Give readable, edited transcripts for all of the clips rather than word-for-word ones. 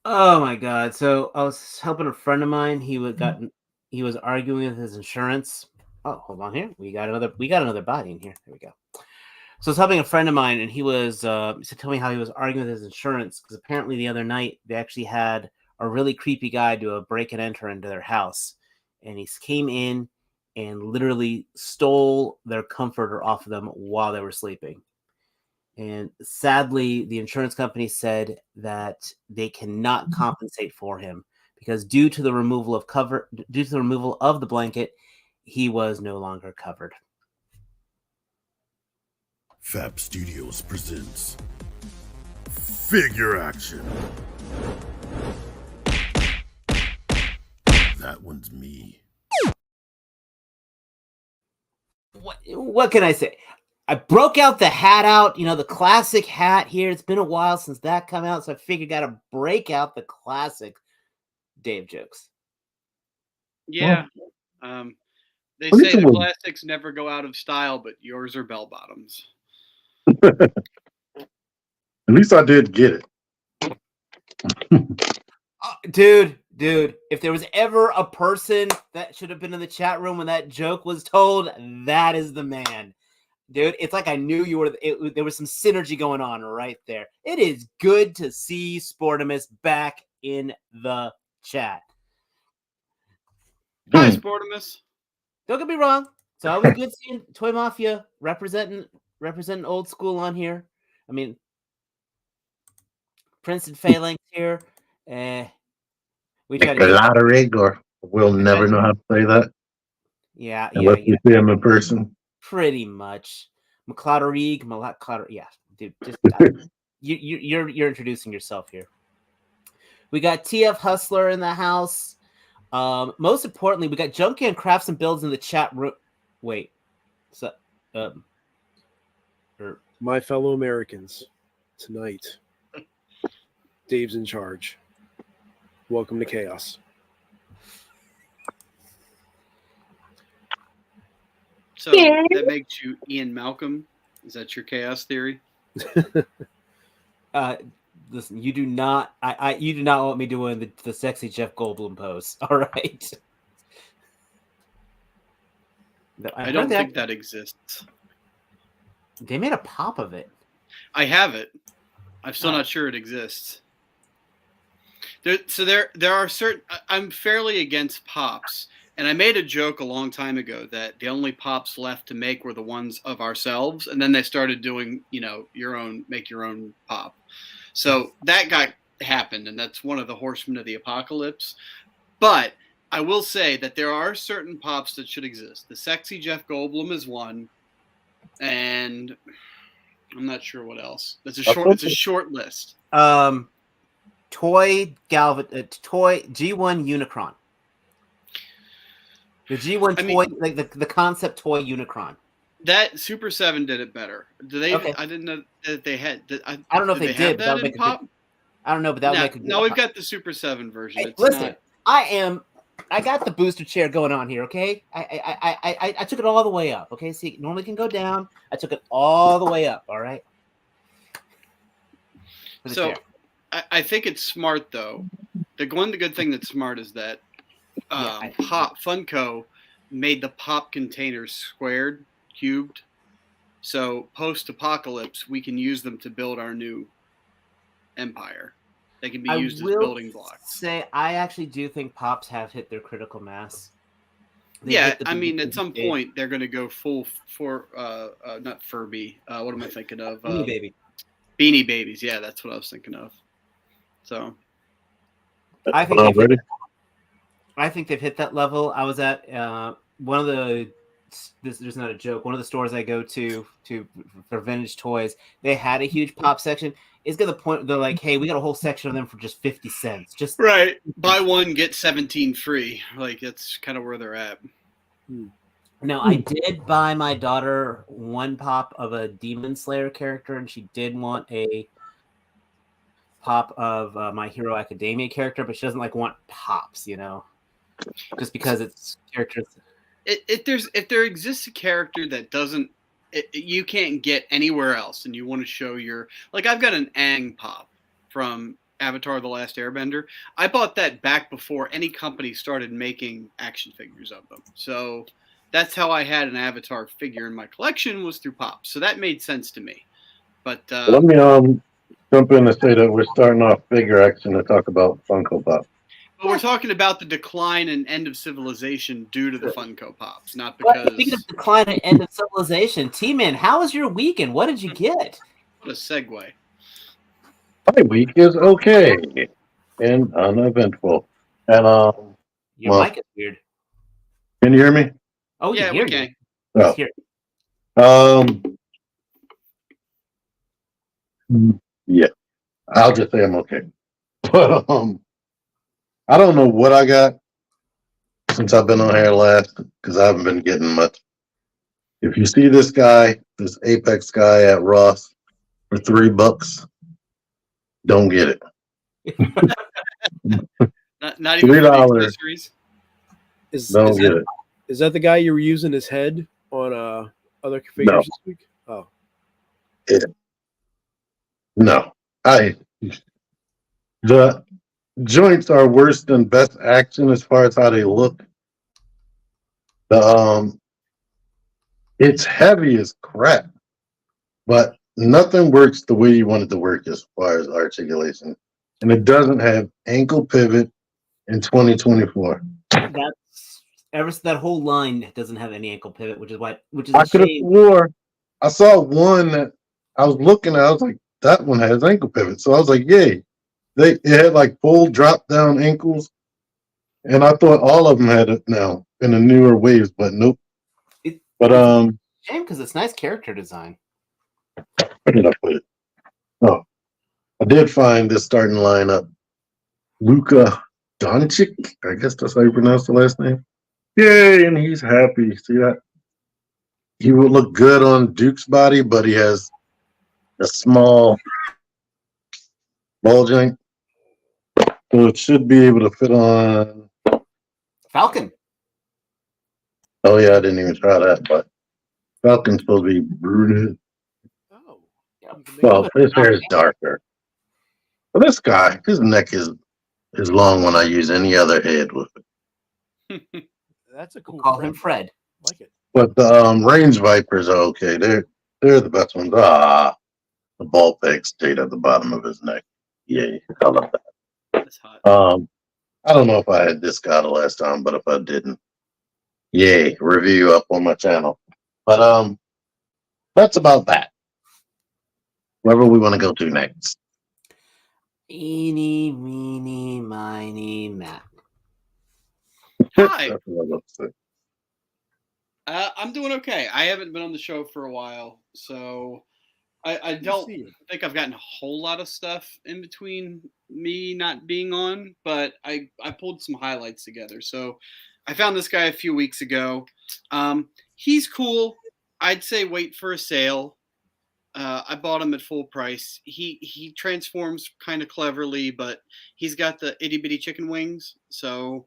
Oh my god! So I was helping a friend of mine. He was arguing with his insurance. Oh, hold on here. We got another body in here. There we go. So I was helping a friend of mine, and he was to tell me how he was arguing with his insurance because apparently the other night they actually had a really creepy guy do a break and enter into their house, and he came in and literally stole their comforter off of them while they were sleeping. And sadly, the insurance company said that they cannot compensate for him because due to the removal of the blanket, he was no longer covered. Fab Studios presents Figure Action. That one's me. What can I say? I broke out the hat the classic hat here. It's been a while since that come out, so I figured I gotta break out the classic Dave jokes. Yeah. They say the classics never go out of style, but yours are bell bottoms. At least I did get it. Dude, if there was ever a person that should have been in the chat room when that joke was told, that is the man. Dude, it's like I knew you were. There was some synergy going on right there. It is good to see Sportimus back in the chat. Hi, Sportimus. Don't get me wrong. It's always good seeing Toy Mafia representing old school on here. I mean, Prince and Phalanx here. We try to Rig, or we'll never know how to say that. Yeah. Unless you see him in person. Pretty much. McClouderig, yeah, dude. Just you're introducing yourself here. We got TF Hustler in the house. Most importantly, we got Junkie and Crafts and Builds in the chat room. Wait, so my fellow Americans, tonight, Dave's in charge. Welcome to chaos. So that makes you Ian Malcolm. Is that your chaos theory? Listen, you do not. You do not want me doing the sexy Jeff Goldblum pose. All right. I don't think that exists. They made a pop of it. I have it. I'm still not sure it exists. There are certain. I'm fairly against pops. And I made a joke a long time ago that the only pops left to make were the ones of ourselves. And then they started doing, make your own pop. So that happened. And that's one of the horsemen of the apocalypse. But I will say that there are certain pops that should exist. The sexy Jeff Goldblum is one. And I'm not sure what else. It's a short list. Toy G1 Unicron. The G1 toy, like the concept toy Unicron. That Super 7 did it better. Do they? Okay. I didn't know that they had. I don't know if they did. That in pop? I don't know, but that would make a good. No, we've got the Super 7 version. Hey, listen, I got the booster chair going on here. Okay, I took it all the way up. Okay, see, it normally can go down. I took it all the way up. All right. So, I think it's smart though. The good thing that's smart is that. Funko made the pop containers squared, cubed. So post-apocalypse, we can use them to build our new empire. They can be used as building blocks. I actually do think pops have hit their critical mass. At some point they're going to go full for not Furby. What am I thinking of? Beanie Baby. Beanie Babies. Yeah, that's what I was thinking of. So I think they've hit that level. I was at one of the. There's not a joke. One of the stores I go to for vintage toys. They had a huge pop section. It's got the point. They're like, "Hey, we got a whole section of them for just 50 cents." Just right. Buy one, get 17 free. Like that's kind of where they're at. Now, I did buy my daughter one pop of a Demon Slayer character, and she did want a pop of My Hero Academia character, but she doesn't want pops, just because it's characters. If there exists a character that doesn't, you can't get anywhere else, and you want to show your I've got an Aang pop from Avatar: The Last Airbender. I bought that back before any company started making action figures of them. So that's how I had an Avatar figure in my collection, was through Pops. So that made sense to me. But Let me jump in and say that we're starting off figure action to talk about Funko Pop. but we're talking about the decline and end of civilization due to the Funko Pops, not Well, because. speaking of decline and end of civilization, T-Man, how was your weekend? What did you get? What a segue. My week is okay and uneventful. And Your well, mic is weird. can you hear me? Oh, we Yeah, can hear we you. can. Let's Oh. hear it. Yeah, I'll just say I'm okay. But I don't know what I got since I've been on here last because I haven't been getting much. If you see this guy, this Apex guy at Ross for $3, don't get it. Not even for the $3. accessories. Don't get it. Is that the guy you were using his head on other figures No. this week? Oh, No. The joints are worse than Best Action as far as how they look. The it's heavy as crap, but nothing works the way you want it to work as far as articulation, and it doesn't have ankle pivot in 2024. That's that whole line doesn't have any ankle pivot, which is I a could have shame. swore I saw one that I was looking at. I was like, that one has ankle pivot, so I was like, yay! It had like full drop down ankles, and I thought all of them had it now in the newer waves, but nope. But It's a shame because it's nice character design. where did I put it? Oh, I did find this starting lineup. Luka Doncic, I guess that's how you pronounce the last name. Yay, and he's happy. See that? He would look good on Duke's body, but he has a small ball joint. So it should be able to fit on. Falcon. Oh, yeah, I didn't even try that, but Falcon's supposed to be brunette. oh. Yep. You can make Well, his hair is darker. But this guy, his neck is long when I use any other head with it. That's a cool. We'll call him friend. Fred. Like it. But the range vipers are okay. They're the best ones. The ball peg stayed at the bottom of his neck. Yay, I love that. That's hot. I don't know if I had this guy the last time, but if I didn't, yay, review up on my channel. But that's about that. Wherever we want to go to next. Eeny, meeny, miny, Matt. Hi. That's what I love to say. I'm doing okay. I haven't been on the show for a while, so I don't think I've gotten a whole lot of stuff in between me not being on, but I pulled some highlights together. So I found this guy a few weeks ago. He's cool. I'd say wait for a sale. I bought him at full price. He transforms kind of cleverly, but he's got the itty bitty chicken wings. So,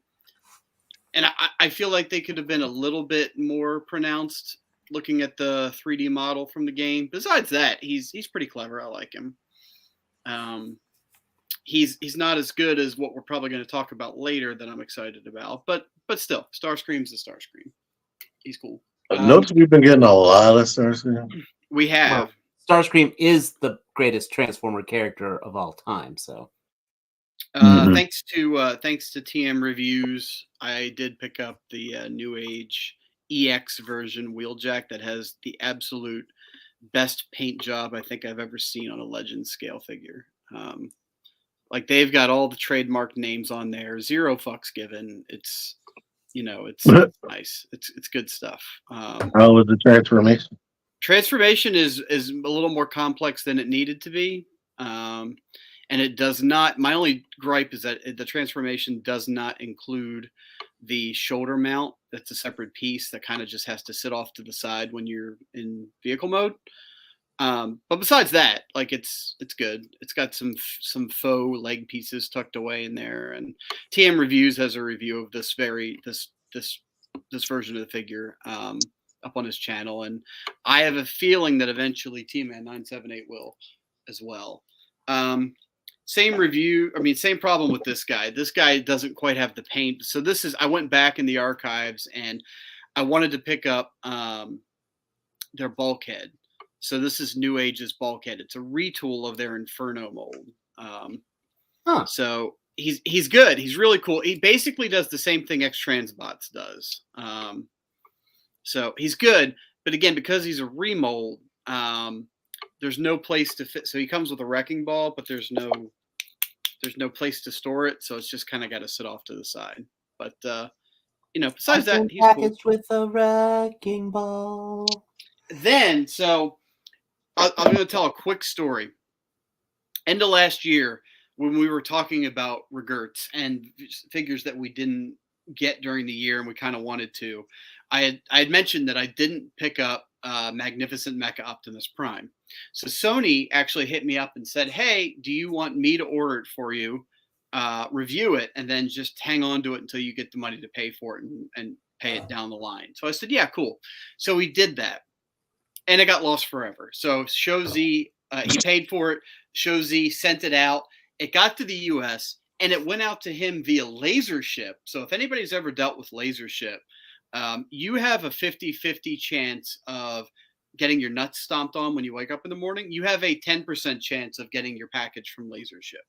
and I feel like they could have been a little bit more pronounced looking at the 3D model from the game. Besides that, he's pretty clever. I like him. He's not as good as what we're probably going to talk about later that I'm excited about, but still, Starscream's a Starscream. He's cool. Notice we've been getting a lot of Starscream. We have. Well, Starscream is the greatest Transformer character of all time. So, thanks to TM Reviews, I did pick up the New Age EX version Wheeljack that has the absolute best paint job I think I've ever seen on a Legend scale figure. Like they've got all the trademark names on there, zero fucks given. It's it's nice. It's good stuff. How was the transformation? Transformation is a little more complex than it needed to be. And it does not. My only gripe is that the transformation does not include the shoulder mount. That's a separate piece that kind of just has to sit off to the side when you're in vehicle mode. But besides that, like it's good. It's got some faux leg pieces tucked away in there. And TM Reviews has a review of this version of the figure up on his channel, and I have a feeling that eventually T-Man 978 will as well. same review. I mean, same problem with this guy. This guy doesn't quite have the paint. So I went back in the archives and I wanted to pick up their bulkhead. So this is New Age's bulkhead. It's a retool of their Inferno mold. So he's good. He's really cool. He basically does the same thing X-Transbots does. So he's good. But again, because he's a remold, there's no place to fit. So he comes with a wrecking ball, but there's no place to store it. So it's just kind of got to sit off to the side. But besides that, he's packaged cool. with a wrecking ball. Then, so I'm going to tell a quick story. End of last year, when we were talking about regerts and figures that we didn't get during the year and we kind of wanted to, I had mentioned that I didn't pick up Magnificent Mecha Optimus Prime. So Sony actually hit me up and said, hey, do you want me to order it for you, review it, and then just hang on to it until you get the money to pay for it and pay it down the line? So I said, yeah, cool. So we did that. And it got lost forever. So Shozi, he paid for it. Shozi sent it out. It got to the U.S. and it went out to him via laser ship. So if anybody's ever dealt with laser ship, you have a 50-50 chance of getting your nuts stomped on when you wake up in the morning. You have a 10% chance of getting your package from laser ship.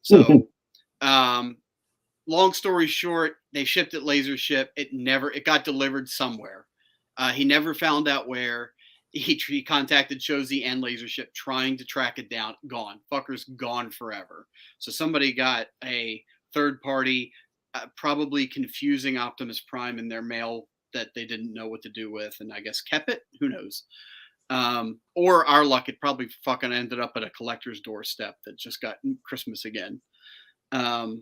So long story short, they shipped it laser ship. It got delivered somewhere. He never found out where. He contacted Shozi and Lasership trying to track it down. Gone. Fucker's gone forever. So somebody got a third party, probably confusing Optimus Prime in their mail that they didn't know what to do with, and I guess kept it. Who knows? Or our luck, it probably fucking ended up at a collector's doorstep that just got Christmas again. So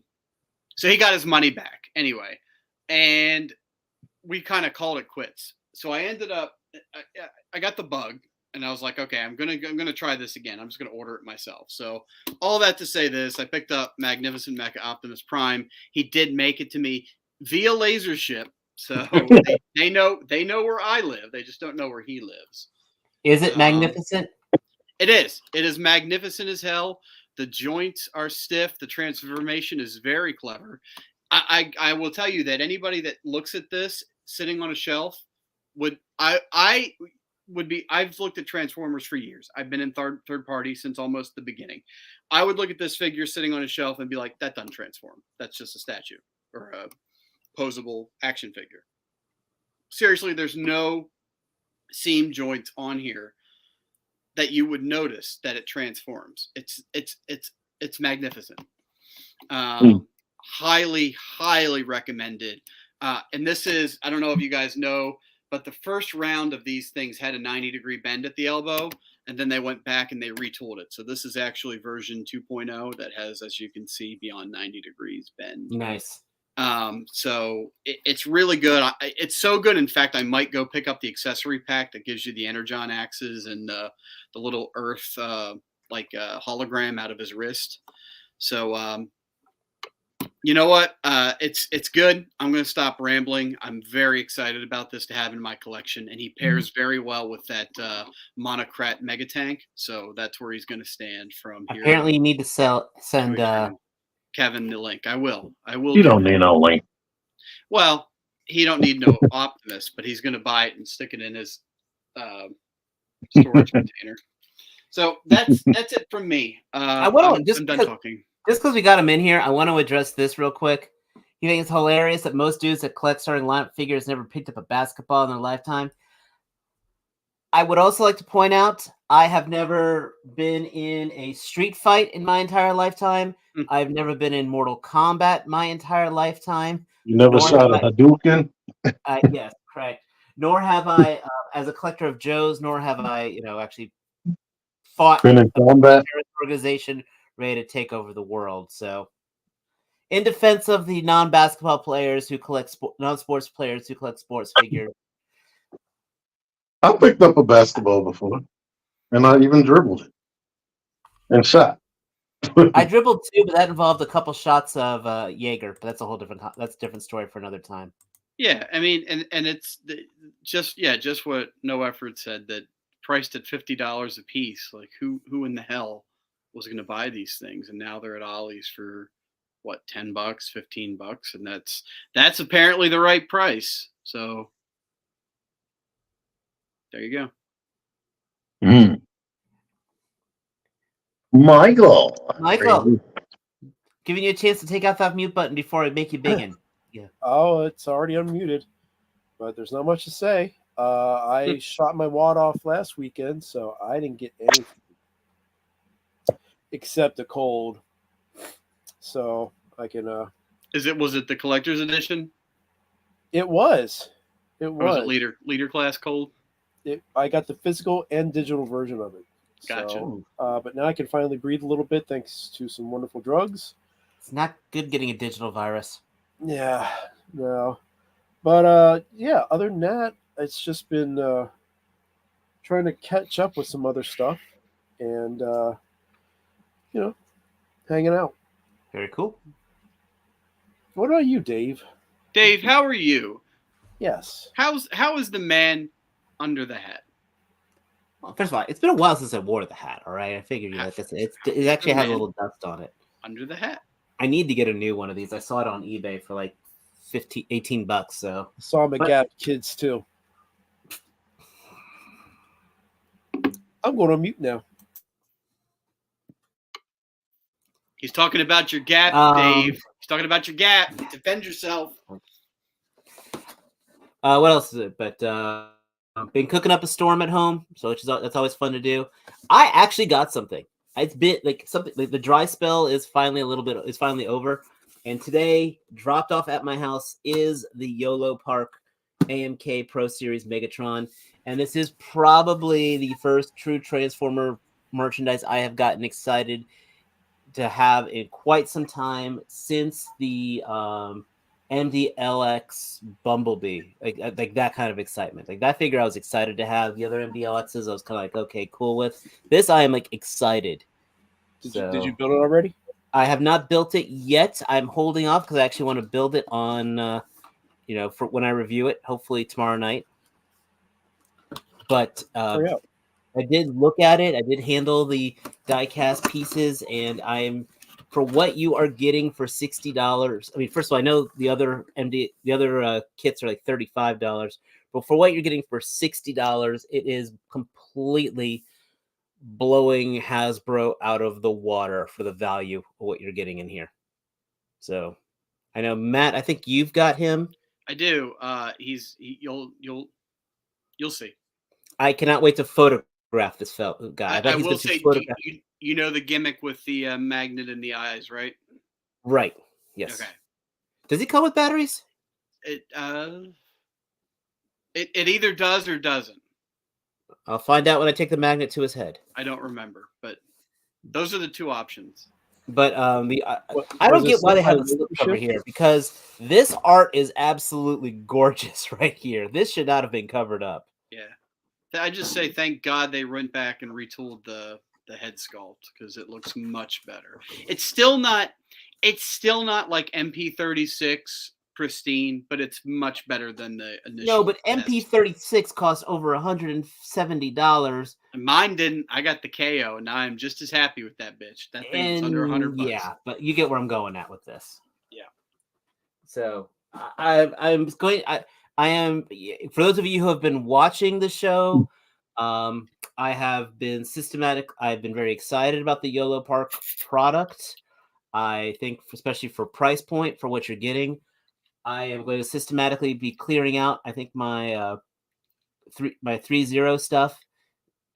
he got his money back anyway, and we kind of called it quits. So I ended up, I got the bug, and I was like, okay, I'm gonna try this again. I'm just gonna order it myself. So all that to say this, I picked up Magnificent Mecha Optimus Prime. He did make it to me via laser ship, so they know where I live. They just don't know where he lives. Is it magnificent? It is. It is magnificent as hell. The joints are stiff. The transformation is very clever. I will tell you that anybody that looks at this sitting on a shelf I've looked at Transformers for years. I've been in third party since almost the beginning. I would look at this figure sitting on a shelf and be like, that doesn't transform. That's just a statue or a posable action figure. Seriously, there's no seam joints on here that you would notice that it transforms. It's magnificent. Highly recommended. And this is, I don't know if you guys know, but the first round of these things had a 90-degree bend at the elbow, and then they went back and they retooled it. So this is actually version 2.0 that has, as you can see, beyond 90 degrees bend. Nice. So it's really good. It's so good. In fact, I might go pick up the accessory pack that gives you the Energon axes and the little Earth hologram out of his wrist. So you know what? It's good. I'm going to stop rambling. I'm very excited about this to have in my collection, and he pairs very well with that Monocrat Mega Tank. So that's where he's going to stand from here. Apparently, you need to send Kevin the link. I will. You don't need no link. Well, he don't need no Optimus, but he's going to buy it and stick it in his storage container. So that's it from me. I'm done talking. Just because we got him in here, I want to address this real quick. You think it's hilarious that most dudes that collect starting lineup figures never picked up a basketball in their lifetime? I would also like to point out, I have never been in a street fight in my entire lifetime. I've never been in Mortal Kombat my entire lifetime. You never shot a Hadouken? Yes, correct. Nor have I, as a collector of Joes, nor have I, actually fought in a combat organization ready to take over the world. So, in defense of the non-basketball players who collect non-sports players who collect sports figures, I picked up a basketball before, and I even dribbled it and shot. I dribbled too, but that involved a couple shots of Jaeger. But that's a different story for another time. Yeah, I mean, and it's just what No Effort said, that priced at $50 a piece. Like who in the hell was going to buy these things, and now they're at Ollie's for what, $10, $15, and that's apparently the right price. So there you go. Mm. Michael. Giving you a chance to take out that mute button before I make you biggin. Yeah. Oh, it's already unmuted, but there's not much to say. I shot my wad off last weekend, so I didn't get anything except a cold. So I can. Was it the collector's edition? It was. It Or was was. it leader class cold? I got the physical and digital version of it. Gotcha. So, but now I can finally breathe a little bit thanks to some wonderful drugs. It's not good getting a digital virus. Yeah, no. But yeah, other than that, it's just been trying to catch up with some other stuff and hanging out. Very cool. What about you, Dave? Dave, how are you? Yes. How is the man under the hat? Well, first of all, it's been a while since I wore the hat. All right, I figured it actually has a little dust on it. Under the hat. I need to get a new one of these. I saw it on eBay for like $18. So Saw him at Gap Kids too. I'm going on mute now. He's talking about your Gap, Dave. He's talking about your Gap. Defend yourself. What else is it? But been cooking up a storm at home, so that's always fun to do. I actually got something. It's been something like the dry spell is finally over, and today dropped off at my house is the YOLO Park AMK Pro Series Megatron, and this is probably the first true Transformer merchandise I have gotten excited to have in quite some time since the MDLX Bumblebee, like that kind of excitement. Like that figure I was excited to have. The other MDLXs I was kind of like, okay, cool with. This I am like excited. Did you build it already? I have not built it yet. I'm holding off because I actually want to build it on, for when I review it, hopefully tomorrow night. But I did look at it. I did handle the die-cast pieces, and for what you are getting for $60. I mean, first of all, I know the other kits are like $35, but for what you're getting for $60, it is completely blowing Hasbro out of the water for the value of what you're getting in here. So, I know Matt. I think you've got him. I do. You'll see. I cannot wait to photograph this guy. I will say, you know the gimmick with the magnet in the eyes, right? Right. Yes. Okay. Does he come with batteries? It either does or doesn't. I'll find out when I take the magnet to his head. I don't remember, but those are the two options. But I don't get why they have the slipcover here, because this art is absolutely gorgeous right here. This should not have been covered up. Yeah. I just say thank God they went back and retooled the head sculpt, because it looks much better. It's still not like MP36 pristine, but it's much better than the initial. No, but MP36 costs over $170. And mine didn't. I got the KO, and now I'm just as happy with that bitch. That thing's under $100. Yeah, but you get where I'm going at with this. Yeah. So I am, for those of you who have been watching the show, I have been I've been very excited about the YOLO Park product. I think, especially for price point, for what you're getting, I am going to systematically be clearing out, I think, my 3.0 stuff,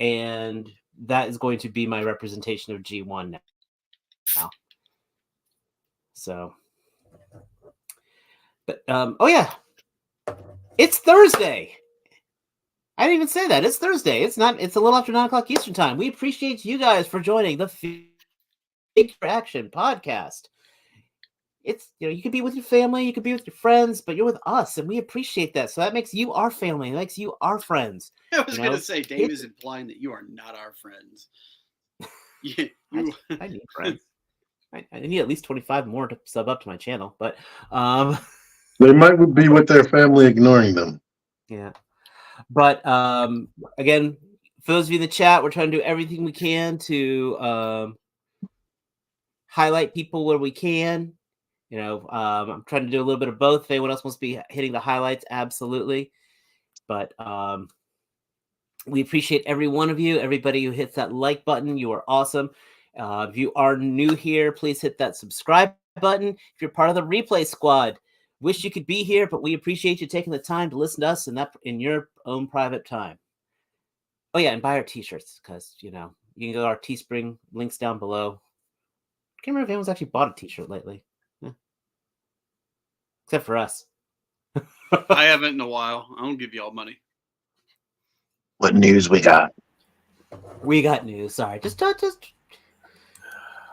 and that is going to be my representation of G1 now. So, but oh yeah, it's Thursday. I didn't even say that. It's Thursday. It's a little after 9 o'clock Eastern time. We appreciate you guys for joining the Figure Action podcast. It's, you could be with your family, you could be with your friends, but you're with us, and we appreciate that. So that makes you our family. It makes you our friends. I was going to say, Dave is implying that you are not our friends. I need friends. I need at least 25 more to sub up to my channel, but they might be with their family ignoring them. Yeah. But again, for those of you in the chat, we're trying to do everything we can to highlight people where we can. I'm trying to do a little bit of both. If anyone else wants to be hitting the highlights, absolutely. But we appreciate every one of you. Everybody who hits that like button, you are awesome. If you are new here, please hit that subscribe button. If you're part of the replay squad, wish you could be here, but we appreciate you taking the time to listen to us in your own private time. Oh yeah, and buy our t-shirts, because you can go to our Teespring, links down below. I can't remember if anyone's actually bought a t-shirt lately. Yeah. Except for us. I haven't in a while. I don't give y'all money. What news we got? We got news. Sorry, just.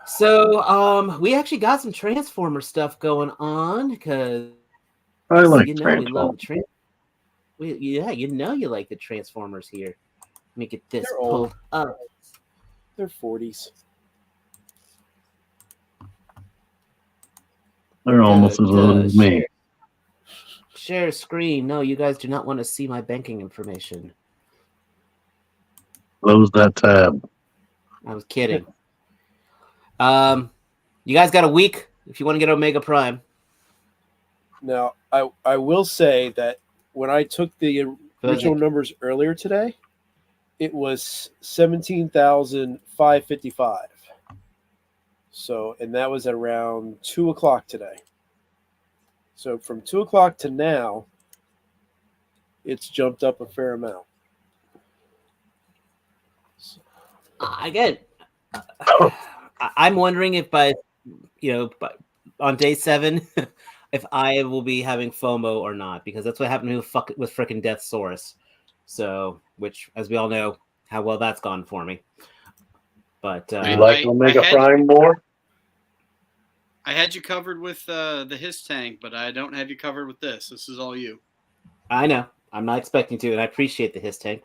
So, we actually got some Transformer stuff going on, because I like we love the you like the Transformers here. Let me get this They're old. pulled up. They're 40s. They're almost as old as me. Share screen. No, you guys do not want to see my banking information. Close that tab. I was kidding. You guys got a week if you want to get Omega Prime. Now, I will say that when I took the original numbers earlier today, it was 17,555. So, and that was at around 2 o'clock today. So from 2 o'clock to now, it's jumped up a fair amount. Again, I'm wondering if on day 7, if I will be having FOMO or not, because that's what happened with frickin' Deathsaurus. So, which, as we all know, how well that's gone for me. But you like Omega Prime more? I had you covered with the His Tank, but I don't have you covered with this. This is all you. I know. I'm not expecting to, and I appreciate the His Tank.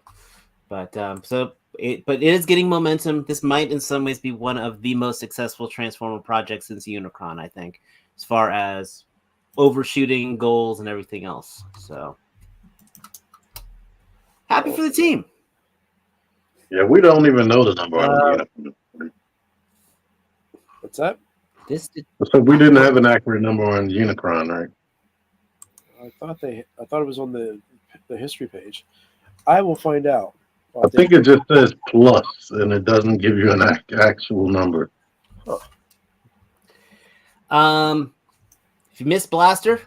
But it is getting momentum. This might, in some ways, be one of the most successful Transformer projects since Unicron, I think, as far as overshooting goals and everything else. So, happy for the team. Yeah, we don't even know the number on the What's that? So we didn't have an accurate number on Unicron, right? I thought it was on the history page. I will find out. I think it just says plus, and it doesn't give you an actual number. Huh. If you missed Blaster,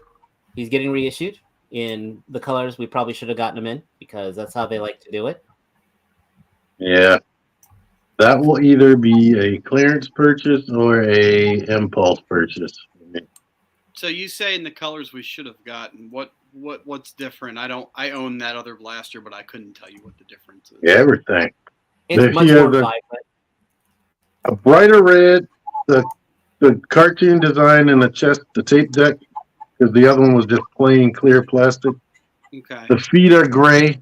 he's getting reissued in the colors we probably should have gotten him in, because that's how they like to do it. Yeah. That will either be a clearance purchase or a impulse purchase. So you say in the colors we should have gotten. What's different? I own that other blaster, but I couldn't tell you what the difference is. Yeah, everything. It's much more vibrant. A brighter red, the cartoon design and the tape deck, because the other one was just plain clear plastic. Okay. The feet are gray.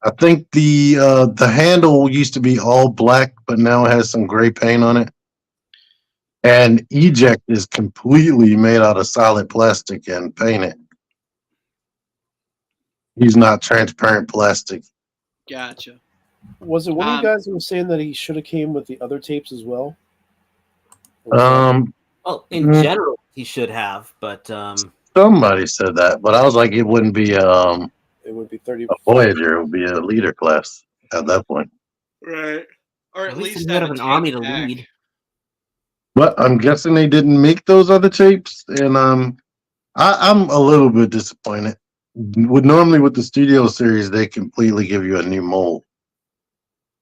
I think the handle used to be all black, but now it has some gray paint on it. And eject is completely made out of solid plastic and painted. He's not transparent plastic. Gotcha. Was it one of you guys who was saying that he should have came with the other tapes as well? Well, in general, he should have, but somebody said that, but I was like, it wouldn't be it would be 30 a Voyager. It would be a leader class at that point. Right. Or at least have an army to lead. But I'm guessing they didn't make those other tapes, and I'm a little bit disappointed. Normally with the studio series, they completely give you a new mold.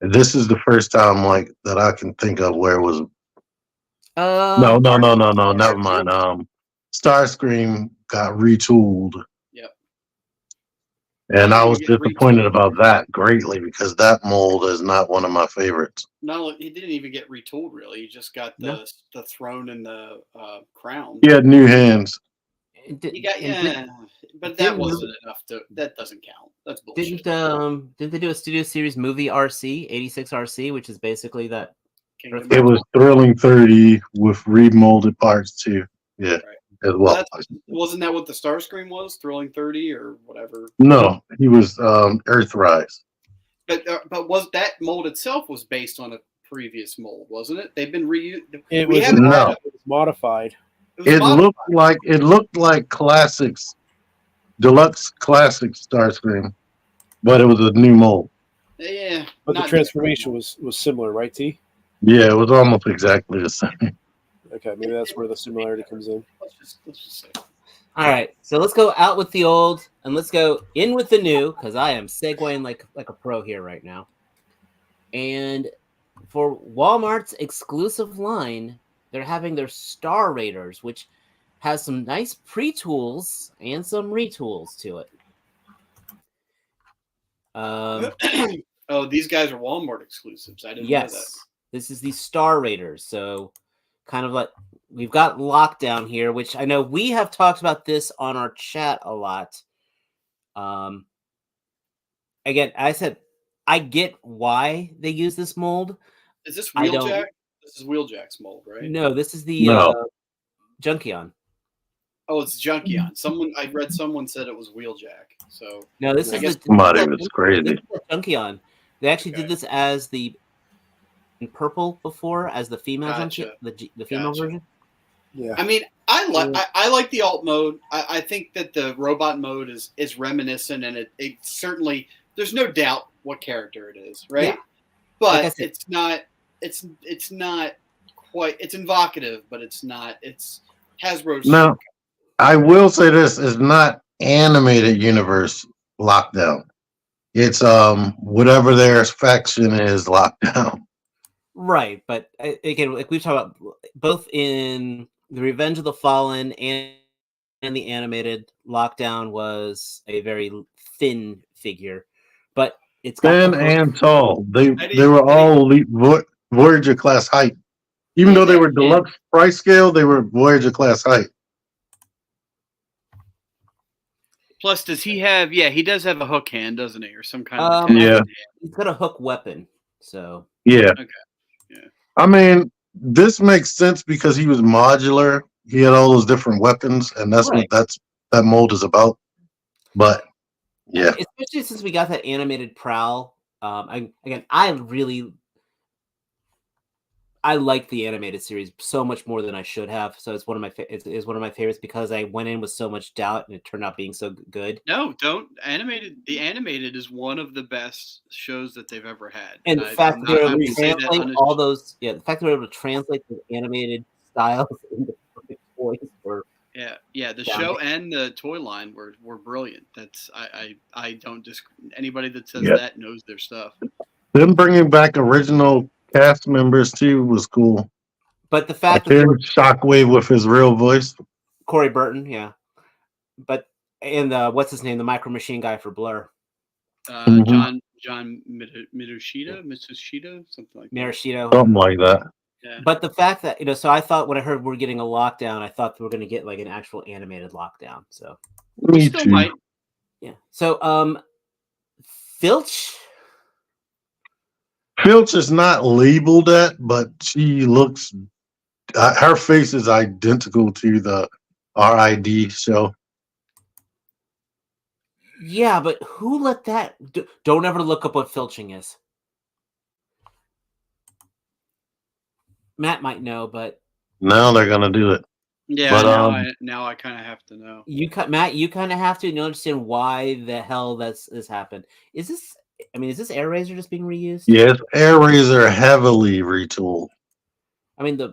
And this is the first time that I can think of where it was. No, never mind. Starscream got retooled. Yep. And I was disappointed about that greatly, because that mold is not one of my favorites. No, he didn't even get retooled, really. He just got the throne and the crown. He had new hands. But that wasn't enough that doesn't count. That's bullshit. Didn't they do a studio series movie RC, 86 RC, which is basically that? It was Thrilling 30 with remolded parts too. Yeah. Right. As well. Wasn't that what the Starscream was? Thrilling 30 or whatever? No, he was Earthrise. But was that mold itself was based on a previous mold, wasn't it? They've been reused. It We was haven't had No. it was modified. it was It modified. looked like classics, deluxe classic Starscream, but it was a new mold. Yeah, But the not transformation was similar, right, T? Yeah, it was almost exactly the same. Okay, maybe that's where the similarity comes in. Let's just say. All right, so let's go out with the old and let's go in with the new because I am segueing like a pro here right now. And for Walmart's exclusive line, they're having their Star Raiders, which has some nice pre-tools and some retools to it. Oh, these guys are Walmart exclusives. I didn't know that. Yes, this is the Star Raiders. So kind of like we've got Lockdown here, which I know we have talked about this on our chat a lot. Again, I said I get why they use this mold. Is this I don't- Wheeljack? This is Wheeljack's mold, right? No, this is the No. Junkion. Oh, it's Junkion. I read someone said it was Wheeljack. So No, this I is guess the Somebody was crazy. This is the Junkion. They actually Okay. did this as the in purple before as the female Gotcha. Junkion, the female Gotcha. version. Yeah. I mean, I like the alt mode. I think that the robot mode is reminiscent, and it certainly there's no doubt what character it is, right? Yeah. But Like I said- it's not quite. It's invocative, but it's not. It's Hasbro's. No, I will say this is not animated universe lockdown. It's whatever their faction is locked down. Right, but again, like we've talked about, both in the Revenge of the Fallen and the animated, Lockdown was a very thin figure, but it's got Thin the hook. and tall. They were all elite Voyager class height. Even though they were deluxe price scale, they were Voyager class height. Plus, does he have? Yeah, he does have a hook hand, doesn't he, or some kind of Um, Yeah. He's got a hook weapon, so Yeah. Okay. Yeah. I mean, this makes sense because he was modular. He had all those different weapons, and that's Right. what that mold is about. But yeah, especially since we got that animated Prowl. I like the animated series so much more than I should have. So it's one of my it's one of my favorites because I went in with so much doubt and it turned out being so good. No, don't animated. The animated is one of the best shows that they've ever had. And the fact that they were I able would to say that translate all those, the fact that we were able to translate the animated styles into toys were Yeah, the Yeah. show and the toy line were brilliant. That's I don't anybody that says Yeah. that knows their stuff. them bringing back original cast members too was cool. But the Like fact that they hearing were Shockwave with his real voice. Corey Burton, yeah. But and what's his name, the Micro Machine guy for Blur, Mhm. John Mitsushita, something like that. Maraschino. Something like that. Yeah. But the fact that so I thought when I heard we're getting a Lockdown, I thought we were going to get like an actual animated Lockdown. So Me Still too. might. yeah. So Filch. Filch is not labeled that, but she looks. Her face is identical to the RID show. Yeah, but who let that? Don't ever look up what filching is. Matt might know, but Now they're gonna do it. Yeah, But, now I kind of have to know. Matt, you kind of have to understand why the hell this happened. Is this Air Razor just being reused? Yes, Air Razor heavily retooled. I mean, the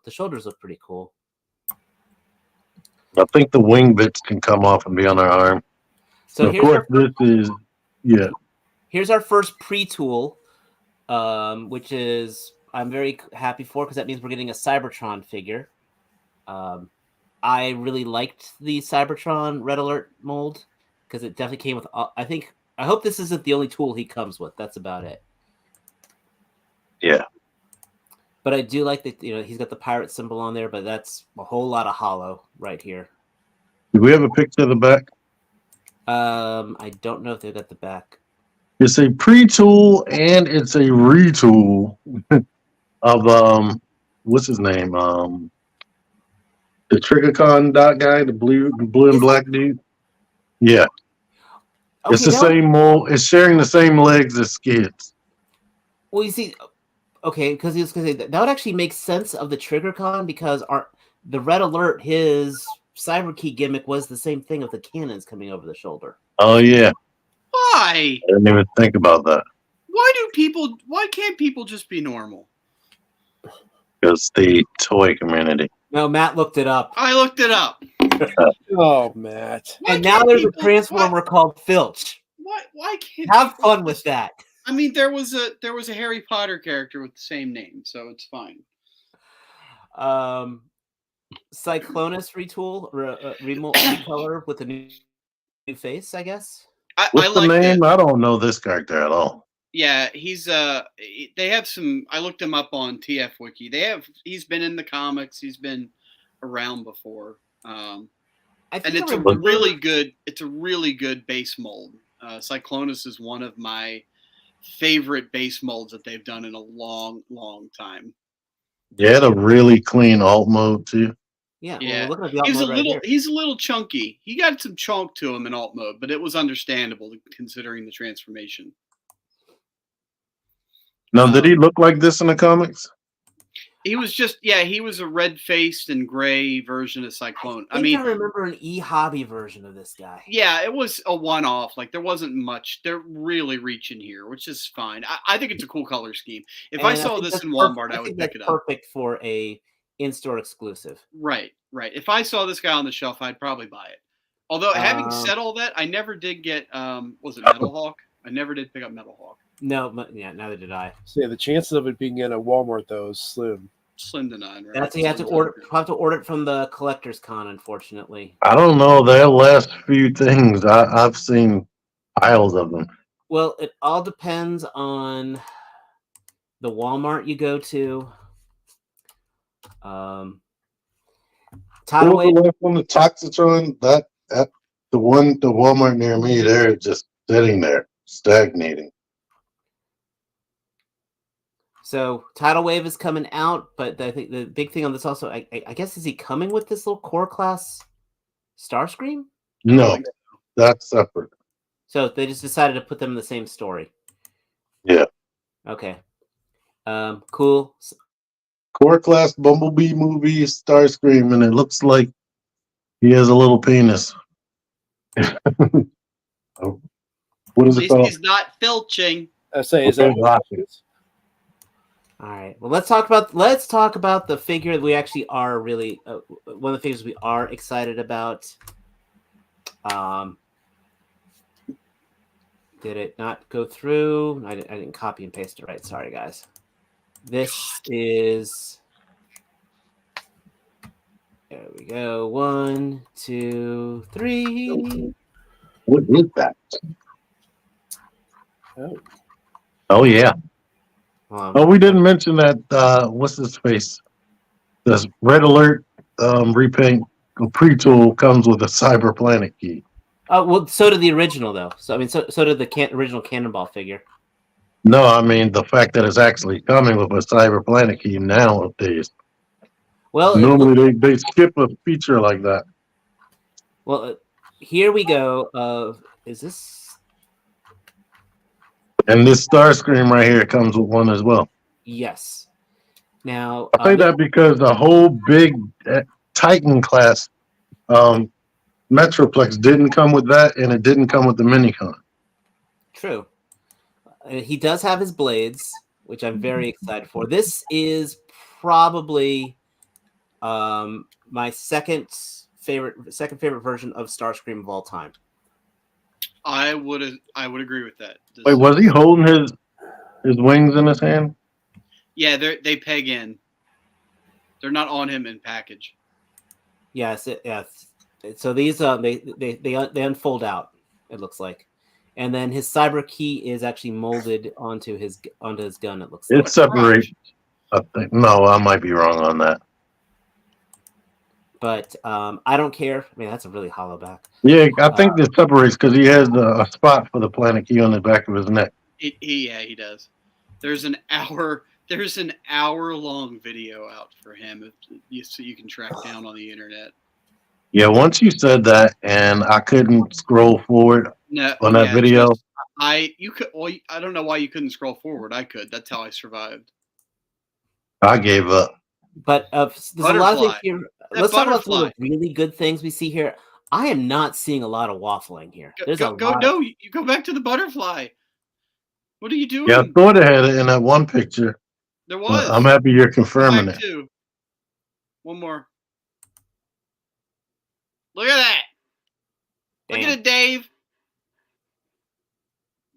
shoulders look pretty cool. I think the wing bits can come off and be on her arm. So of course, here's our first pre-tool, which is I'm very happy for because that means we're getting a Cybertron figure. I really liked the Cybertron Red Alert mold because it definitely came with. I hope this isn't the only tool he comes with. That's about it. Yeah. But I do like that. He's got the pirate symbol on there, but that's a whole lot of hollow right here. Do we have a picture of the back? I don't know if they got the back. It's a pre-tool and it's a retool of what's his name? The Triggercon dot guy, the blue and black dude. Yeah. Okay, It's the same mold. It's sharing the same legs as Skids. Well, you see, Okay, because he was going to say that would actually make sense of the trigger con because the red alert, his cyber key gimmick was the same thing with the cannons coming over the shoulder. Oh yeah, Why? I didn't even think about that. Why can't people just be normal? Because the toy community. No, Matt looked it up. I looked it up. Oh, Matt. Why And now can't there's a people- Transformer called Filch. Why can't Have people fun with just- that. I mean, there was a Harry Potter character with the same name, so it's fine. Cyclonus recolor with a new face, I guess. What's I the like name? that. I don't know this character at all. Yeah, he's they have some. I looked him up on TF Wiki. He's been in the comics. He's been around before. I And think it's I a remember- really good. It's a really good base mold. Cyclonus is one of my favorite base molds that they've done in a long, long time. You had a really clean alt mode too. Yeah, Yeah. well, we're looking at the alt He's a mode right little. here. He's a little chunky. He got some chunk to him in alt mode, but it was understandable considering the transformation. Now, did he look like this in the comics? He was just he was a red-faced and gray version of Cyclone. I think I remember an e-hobby version of this guy. Yeah, it was a one-off. Like there wasn't much. They're really reaching here, which is fine. I think it's a cool color scheme. If I saw this in Walmart, I would pick it up. Perfect for a in-store exclusive. Right. If I saw this guy on the shelf, I'd probably buy it. Although, having said all that, I never did get. Was it Metal Hawk? I never did pick up Metal Hawk. No, neither did I. So yeah, the chances of it being in a Walmart though is slim. Slim to none. Right? That's you have to order it from the collector's con, unfortunately. I don't know. Their last few things, I've seen piles of them. Well, it all depends on the Walmart you go to. What was the last one, the Toxitron? The Walmart near me, they're just sitting there, stagnating. So Tidal Wave is coming out, but I think the big thing on this also, I guess, is he coming with this little core class Starscream? No, that's separate. So they just decided to put them in the same story. Yeah. Okay. Cool. Core class Bumblebee movie Starscream, and it looks like he has a little penis. What is At it least called? he's not filching. I say, is that All right. Well, let's talk about the figure that we actually are really one of the figures we are excited about. Did it not go through? I didn't copy and paste it right. Sorry, guys. This is. There we go. 1, 2, 3. What is that? Oh yeah. Oh, we didn't mention that. What's his face? This Red Alert repaint pre-tool comes with a Cyber Planet key. Oh well, so did the original though. So I mean, so did the original Cannonball figure. No, I mean the fact that it's actually coming with a Cyber Planet key nowadays. Well, normally they skip a feature like that. Well, here we go. Is this? And this Starscream right here comes with one as well. Yes. Now I say that because the whole big Titan class Metroplex didn't come with that, and it didn't come with the Minicon. True. He does have his blades, which I'm very excited for. This is probably my second favorite version of Starscream of all time. I would agree with that. Wait, was he holding his wings in his hand? Yeah, they peg in. They're not on him in package. Yes, yes. So these they unfold out. It looks like, and then his cyber key is actually molded onto his gun. It looks like It separates. I think. No, I might be wrong on that. But I don't care. I mean, that's a really hollow back. Yeah, I think it separates because he has a spot for the planet key on the back of his neck. He does. There's an hour-long video out for him, so you can track down on the internet. Yeah, once you said that, and I couldn't scroll forward on that video. I don't know why you couldn't scroll forward. I could. That's how I survived. I gave up. But there's a lot of things Butterfly. here. That Let's talk about some of butterfly. the really good things we see here. I am not seeing a lot of waffling here. There's a Go. lot. No, you go back to the butterfly. What are you doing? Yeah, I thought I had it in that one picture. There was. I'm happy you're Go confirming back it. to one more. Look at that. Look Damn. at it, Dave.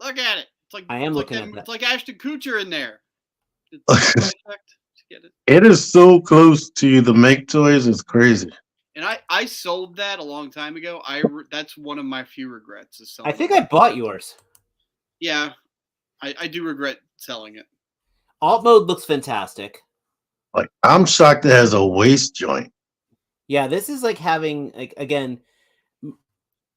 Look at it. It's like I am it's looking like at that. It's like Ashton Kutcher in there. Get it? It is so close to the Make Toys. It's crazy. And I sold that a long time ago. That's one of my few regrets is selling. I think I bought yours. Yeah, I do regret selling it. Alt mode looks fantastic. Like, I'm shocked it has a waist joint. Yeah, this is like having like again.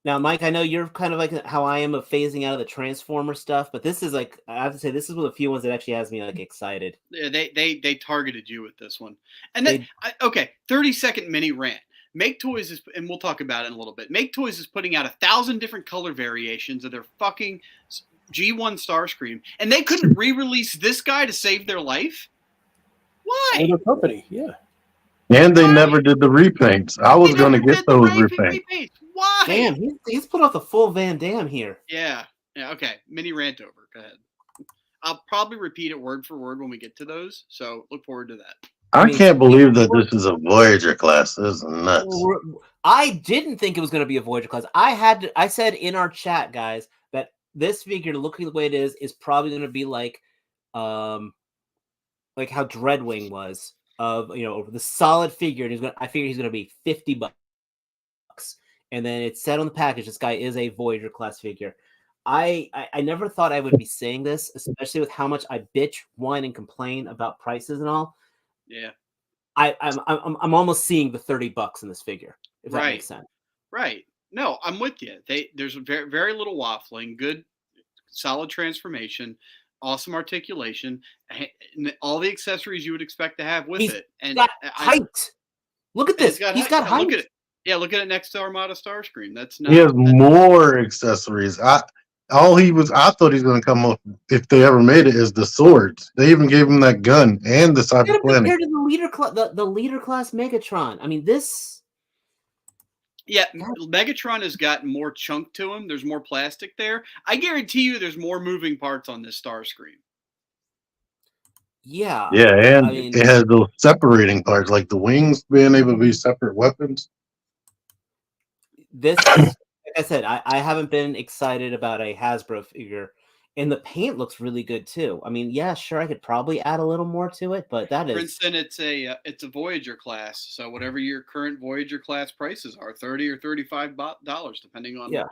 Now, Mike, I know you're kind of like how I am of phasing out of the Transformer stuff, but this is like I have to say this is one of the few ones that actually has me like excited. Yeah, they targeted you with this one. And then okay, 30-second mini rant. Make Toys is, and we'll talk about it in a little bit. Make Toys is putting out 1,000 different color variations of their fucking G1 Starscream, and they couldn't re-release this guy to save their life. Why? Other company, yeah. And they never did the repaints. I was going to get those repaints. Why? Damn, he's put off the full Van Damme here. Yeah. Okay. Mini rant over. Go ahead. I'll probably repeat it word for word when we get to those. So look forward to that. I can't believe that this is a Voyager class. This is nuts. I didn't think it was going to be a Voyager class. I said in our chat, guys, that this figure, looking the way it is probably going to be like how Dreadwing was. Of the solid figure, and I figure he's gonna be $50, and then it's said on the package this guy is a Voyager class figure. I never thought I would be saying this, especially with how much I bitch, whine, and complain about prices and all. Yeah, I'm almost seeing the $30 in this figure, if that makes sense. Right. No, I'm with you. There's very very little waffling, good, solid transformation. Awesome articulation, all the accessories you would expect to have with it, and got height. Look at this. He's got height. Look at it. Yeah, look at it next to Armada Starscream. That's not. He has more accessories. I thought he was going to come up if they ever made it is the swords. They even gave him that gun and the cyber planet. Compared to the leader class Megatron. I mean this. Yeah, Megatron has got more chunk to him. There's more plastic there. I guarantee you there's more moving parts on this Starscream. Yeah. Yeah, and it has those separating parts, like the wings being able to be separate weapons. This, like I said, I haven't been excited about a Hasbro figure. And the paint looks really good too. I mean, yeah, sure, I could probably add a little more to it, but that is. For instance, it's a Voyager class, so whatever your current Voyager class prices are, $30 or $35, depending on. Yeah,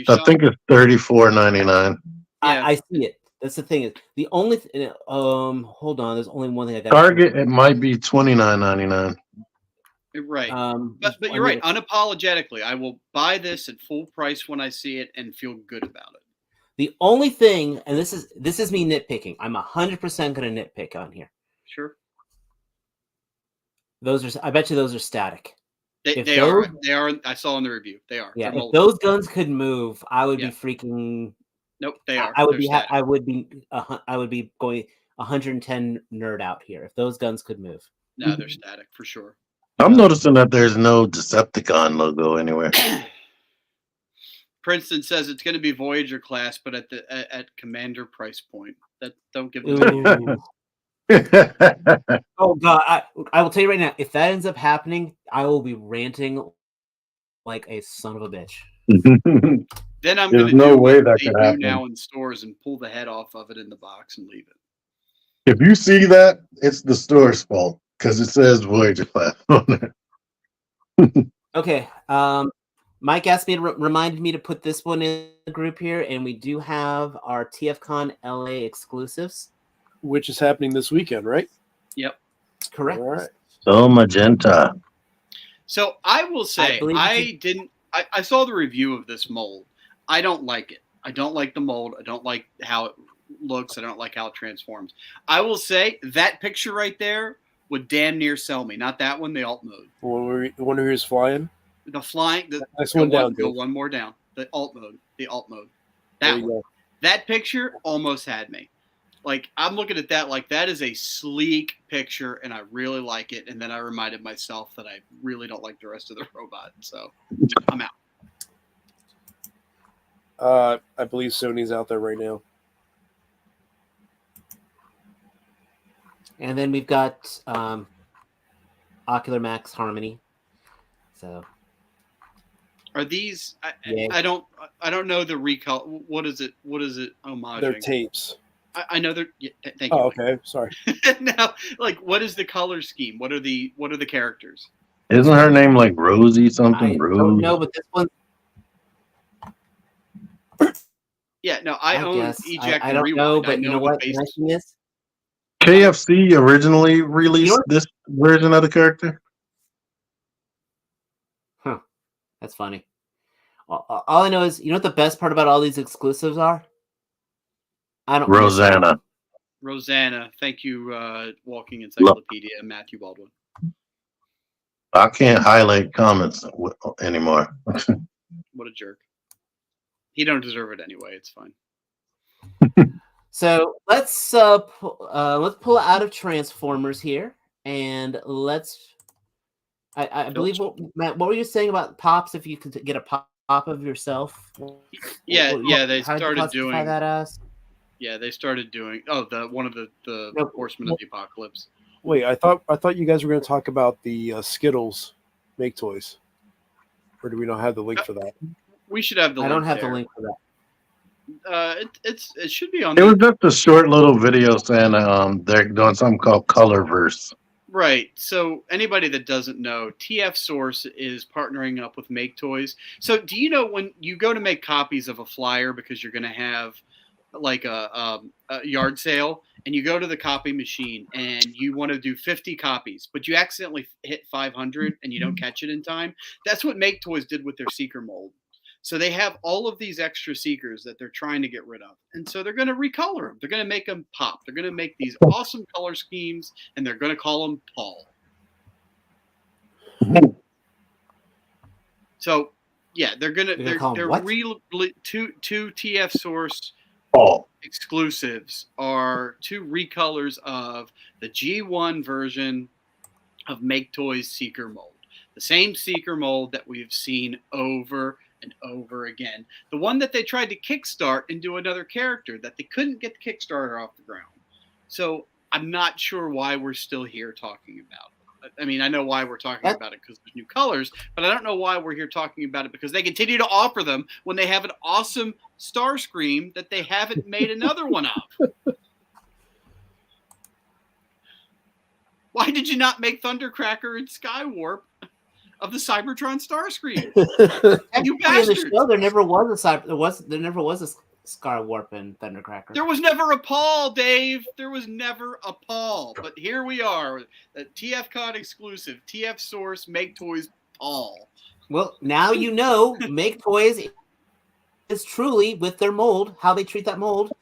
I think it's $34.99. I see it. That's the thing. Is the only hold on. There's only one thing I got. Target, it might be $29.99. Right, but you're right. Unapologetically, I will buy this at full price when I see it and feel good about it. The only thing, and this is me nitpicking. I'm 100% going to nitpick on here. Sure. I bet you those are static. They are. They are. I saw in the review. They are. Yeah. If those guns could move, I would be freaking. Nope. They are. I would be going 110 nerd out here if those guns could move. No, they're static for sure. I'm noticing that there's no Decepticon logo anywhere. Princeton says it's going to be Voyager class, but at Commander price point. That don't give them. Oh God! I will tell you right now, if that ends up happening, I will be ranting like a son of a bitch. Then I'm going to no do way what that they could do happen now in stores and pull the head off of it in the box and leave it. If you see that, it's the store's fault because it says Voyager class on it. Okay. Mike asked me to reminded me to put this one in the group here, and we do have our TFCon LA exclusives, which is happening this weekend, right? Yep, correct. All right. So magenta. So I will say I saw the review of this mold. I don't like it. I don't like the mold. I don't like how it looks. I don't like how it transforms. I will say that picture right there would damn near sell me. Not that one, the alt mode. The one who is flying. The flying. The next one down. Go one more down. The alt mode. That one. That picture almost had me. Like, I'm looking at that like that is a sleek picture, and I really like it. And then I reminded myself that I really don't like the rest of the robot, so I'm out. I believe Sony's out there right now. And then we've got Ocular Max Harmony. So Are these? Yeah. I don't know the recall. What is it? What is it homaging? They're tapes. I know they're. Yeah, thank you. Oh, okay. Sorry. Now, like, what is the color scheme? What are the characters? Isn't her name like Rosie something? I Rose? don't know, but this one, Yeah, no, I own guess Eject I and don't Rewind. know, I but you know what? The based- nice thing is, KFC originally released You know- this version of the character. that's funny. All I know is, you know what the best part about all these exclusives are? I don't. Rosanna. Rosanna, thank you, Walking Encyclopedia, Matthew Baldwin. I can't highlight comments anymore. What a jerk. He don't deserve it anyway. It's fine. So let's pull out of Transformers here, and let's. I believe Matt. What were you saying about pops? If you could get a pop of yourself. Yeah, they how did you started classify doing that as. Yeah, they started doing. Oh, one of the Nope. Horsemen of the Apocalypse. Wait, I thought you guys were going to talk about the Skittles make toys, or do we not have the link for that? We should have the. I don't have there. the link for that. It should be on. It was just a short little video saying they're doing something called Colorverse. Right. So anybody that doesn't know, TF Source is partnering up with Make Toys. So do you know when you go to make copies of a flyer because you're going to have like a yard sale, and you go to the copy machine and you want to do 50 copies, but you accidentally hit 500 and you don't catch it in time? That's what Make Toys did with their Seeker mold. So they have all of these extra Seekers that they're trying to get rid of. And so they're going to recolor them. They're going to make them pop. They're going to make these awesome color schemes, and they're going to call them Paul. So, yeah, they're going to two TF Source Paul. exclusives are two recolors of the G1 version of Make Toys Seeker mold. The same Seeker mold that we've seen over and over again. The one that they tried to kickstart and do another character that they couldn't get the Kickstarter off the ground. So I'm not sure why we're still here talking about it. I mean, I know why we're talking about it because there's new colors, but I don't know why we're here talking about it because they continue to offer them when they have an awesome Starscream that they haven't made another one of. Why did you not make Thundercracker and Skywarp of the Cybertron Starscream? You bastards! In the show, there never was a Skywarp and Thundercracker. There was never a Paul, Dave. There was never a Paul. But here we are, a TFCon exclusive, TF Source, Make Toys, Paul. Well, now you know Make Toys is truly, with their mold, how they treat that mold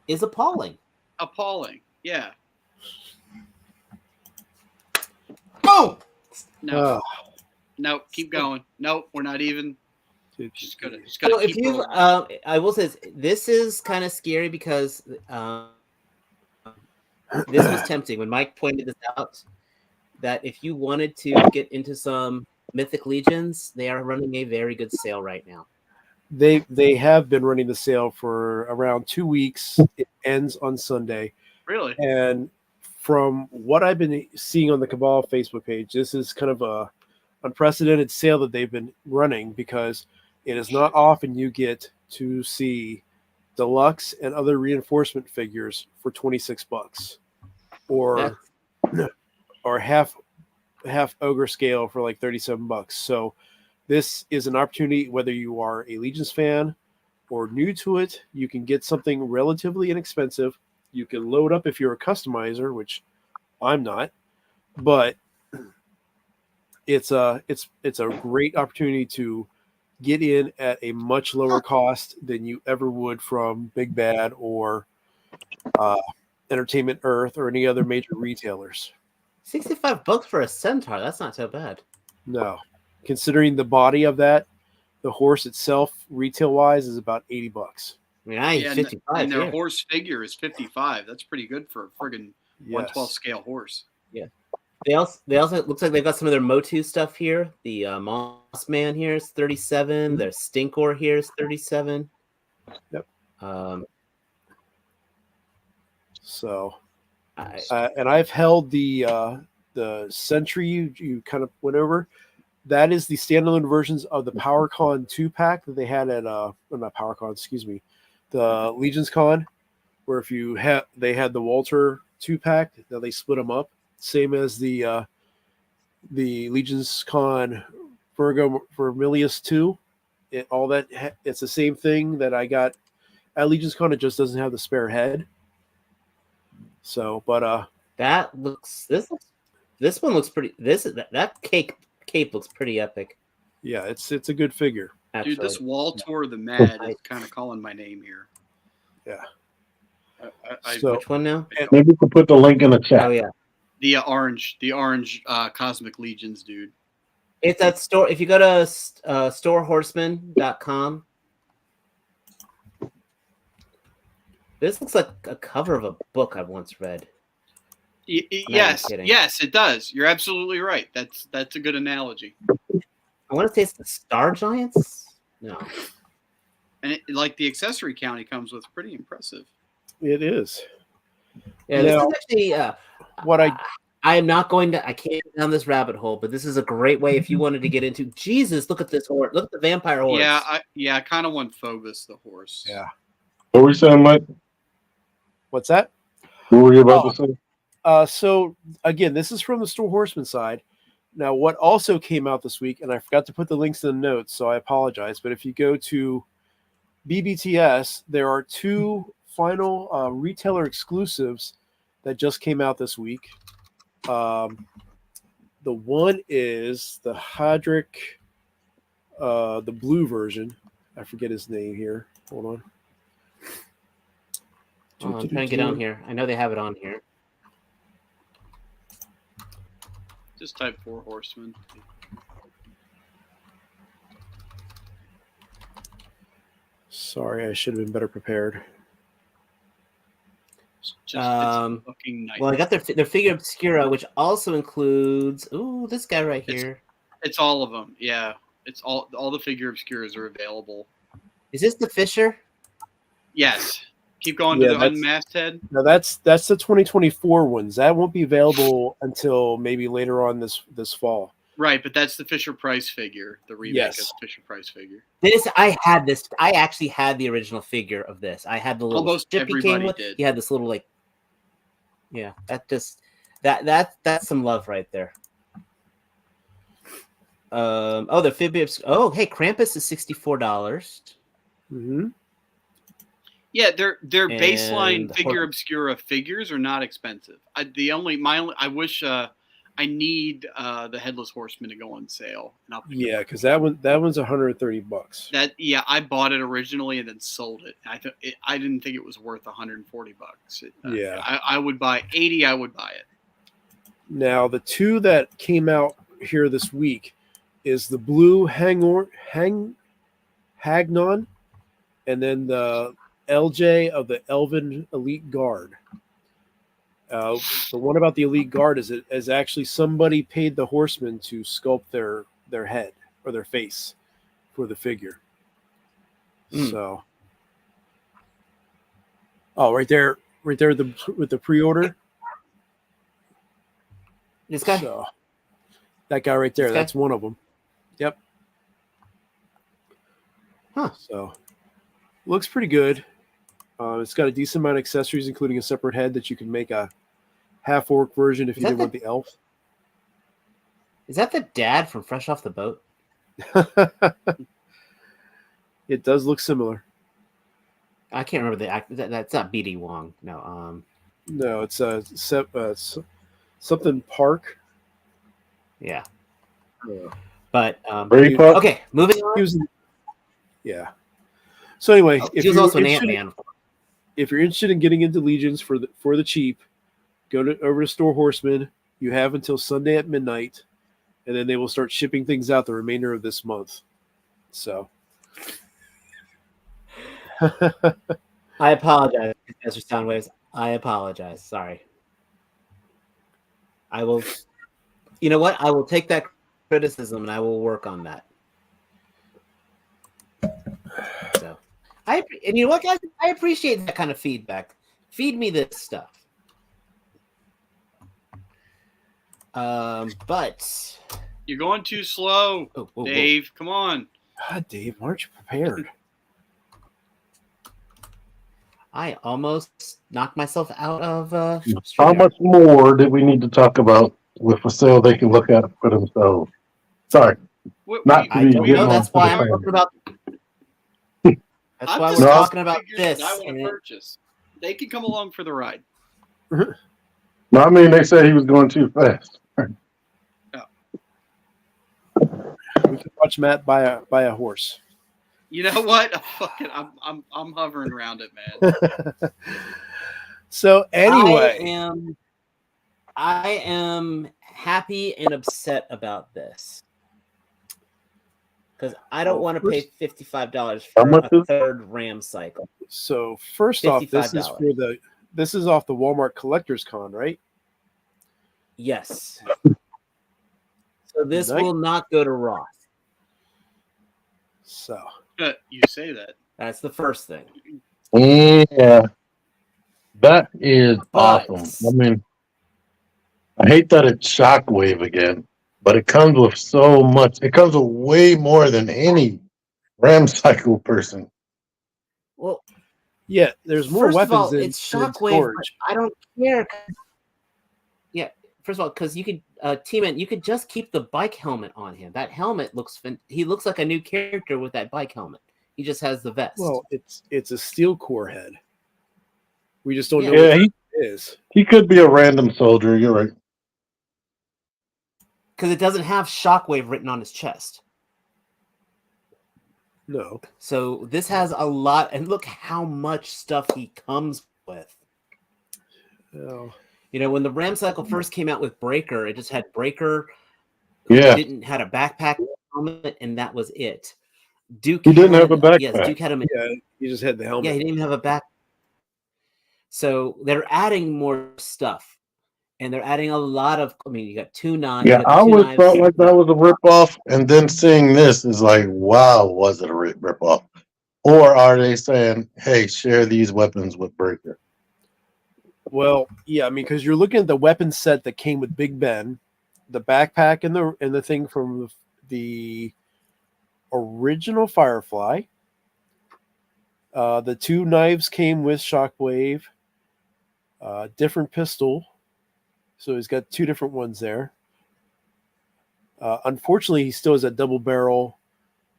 is appalling. Appalling, yeah. Boom! No. No, keep going. No, we're not even. Just gotta So if keep you, rolling. I will say this is kind of scary because this was tempting when Mike pointed this out. That if you wanted to get into some Mythic Legions, they are running a very good sale right now. They have been running the sale for around 2 weeks. It ends on Sunday. Really? And from what I've been seeing on the Cabal Facebook page, this is kind of a unprecedented sale that they've been running because it is not often you get to see deluxe and other reinforcement figures for $26 or half ogre scale for like $37. So this is an opportunity, whether you are a Legions fan or new to it, you can get something relatively inexpensive. You can load up if you're a customizer, which I'm not, but it's a great opportunity to get in at a much lower cost than you ever would from Big Bad or Entertainment Earth or any other major retailers. $65 for a Centaur. That's not so bad. No, considering the body of that, the horse itself, retail wise, is about $80. I mean, Yeah, he's 55 and their here. horse figure is 55. That's pretty good for a friggin' 1/12 scale horse. Yeah. They also it looks like they've got some of their Motu stuff here. The Moss Man here is 37. Their Stinkor here is 37. Yep. So and I've held the Sentry you kind of went over. That is the standalone versions of the PowerCon 2-pack that they had at not PowerCon, excuse me, the Legions Con, where if you had they had the Walter 2-pack, now they split them up, same as the Legions Con Virgo Vermilius 2. It's the same thing that I got at Legions Con. It just doesn't have the spare head. So, but that looks this one looks pretty. That cape looks pretty epic. Yeah, it's a good figure. Actually. Dude, this Walter the Mad is kind of calling my name here. Yeah. So, which one now? Maybe we could put the link in the chat. Oh yeah, the orange Cosmic Legions, dude. It's at store. If you go to storehorseman.com, this looks like a cover of a book I once read. Yes, it does. You're absolutely right. That's a good analogy. I want to say it's the Star Giants. No, and like the accessory count he comes with, pretty impressive. It is. Yeah, this is actually what I am not going to. I can't get down this rabbit hole, but this is a great way if you wanted to get into. Jesus, look at this horse! Look at the vampire horse. Yeah, I kind of want Phobos the horse. Yeah. What were you saying, Mike? What's that? What were you about to say? So again, this is from the Store Horseman side. Now, what also came out this week, and I forgot to put the links in the notes, so I apologize. But if you go to BBTS, there are 2 final retailer exclusives that just came out this week. The one is the Hadric, the blue version. I forget his name here. Hold on. I'm trying to get on here. I know they have it on here. Just type 4 horsemen. Sorry, I should have been better prepared. Fucking nice. Well, I got their figure obscura, which also includes this guy right here. It's all of them. Yeah, it's all the figure obscuras are available. Is this the Fisher? Yes. Keep going to the unmasked head. No, that's the 2024 ones. That won't be available until maybe later on this fall. Right, but that's the Fisher Price figure, the remake of the Fisher Price figure. I had this. I actually had the original figure of this. I had the little almost strip he everybody came with. did. He had this little that's some love right there. The Fibius. Oh, hey, Krampus is $64. Mm-hmm. Yeah, their baseline figure obscura figures are not expensive. I wish I need the Headless Horseman to go on sale. Yeah, because that one's $130. I bought it originally and then sold it. I didn't think it was worth $140. I would buy 80. I would buy it. Now the 2 that came out here this week is the blue Hagnon, and then the LJ of the Elven Elite Guard. The one about the Elite Guard is actually somebody paid the horsemen to sculpt their head or their face for the figure. So, right there with the pre-order. This guy. So, that guy right there. That's one of them. Yep. Huh. So, looks pretty good. It's got a decent amount of accessories, including a separate head that you can make a half-orc version if you didn't want the elf. Is that the dad from Fresh Off the Boat? It does look similar. I can't remember the act. That's not BD Wong. No. No, it's something Park. Yeah. But okay, moving on. Yeah. So anyway, he was also an Ant-Man. If you're interested in getting into Legions for the cheap, go over to Store Horseman. You have until Sunday at midnight, and then they will start shipping things out the remainder of this month. So, I apologize, Professor Soundwaves. I apologize. Sorry. I will. You know what? I will take that criticism and I will work on that. So, and you know what, guys? I appreciate that kind of feedback. Feed me this stuff. But You're going too slow, Dave. Come on. God, Dave, why aren't you prepared? I almost knocked myself out of. How much more did we need to talk about with a sale they can look at for themselves? Sorry, not to be getting on that's to why the I'm talking about. That's why we're talking about this. I want to purchase. They can come along for the ride. No, I mean they said he was going too fast. We can watch Matt buy a horse. You know what? I'm hovering around it, man. So anyway, I am happy and upset about this because I don't want to pay $55 for a third RAM cycle. So first off, this is off the Walmart Collectors Con, right? Yes. So this will not go to Roth. So you say that. That's the first thing. Yeah, that is awesome. I mean, I hate that it's Shockwave again, but it comes with so much. It comes with way more than any RAM cycle person. Well, yeah, there's more weapons than it's Shockwave. I don't care. Yeah, first of all, because you could, T-Man, you could just keep the bike helmet on him. That helmet he looks like a new character with that bike helmet. He just has the vest. Well, it's a steel core head. We just don't know what it is. He could be a random soldier. You're right. Because it doesn't have Shockwave written on his chest. No. So this has a lot, and look how much stuff he comes with. Oh. You know, when the RAM cycle first came out with Breaker, it just had Breaker. Yeah. Had a backpack helmet, and that was it. Duke. He didn't have a backpack. Yes, Duke had him. Yeah, he just had the helmet. Yeah, he didn't even have a back. So they're adding more stuff, and they're adding a lot of. I mean, you got two knives. Yeah, I always felt like that was a ripoff, and then seeing this is like, wow, was it a ripoff? Or are they saying, hey, share these weapons with Breaker? Well, yeah, I mean, because you're looking at the weapon set that came with Big Ben, the backpack, and the thing from the original Firefly. The two knives came with Shockwave. Different pistol, so he's got two different ones there. Unfortunately, he still has a double barrel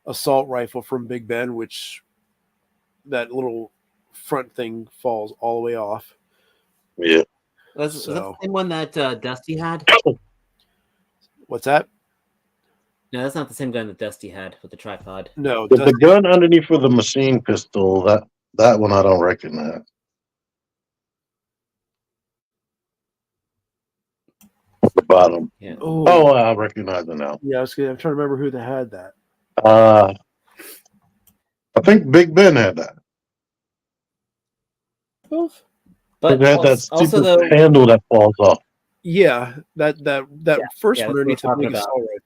assault rifle from Big Ben, which that little front thing falls all the way off. Yeah. Was that the same one that Dusty had? What's that? No, that's not the same gun that Dusty had with the tripod. No, the gun underneath for the machine pistol, that one I don't recognize. The bottom. Yeah. Oh, I recognize it now. Yeah, I'm trying to remember who that had that. I think Big Ben had that. Both. But it had that stupid handle that falls off. Yeah, that first one underneath the big assault rifle.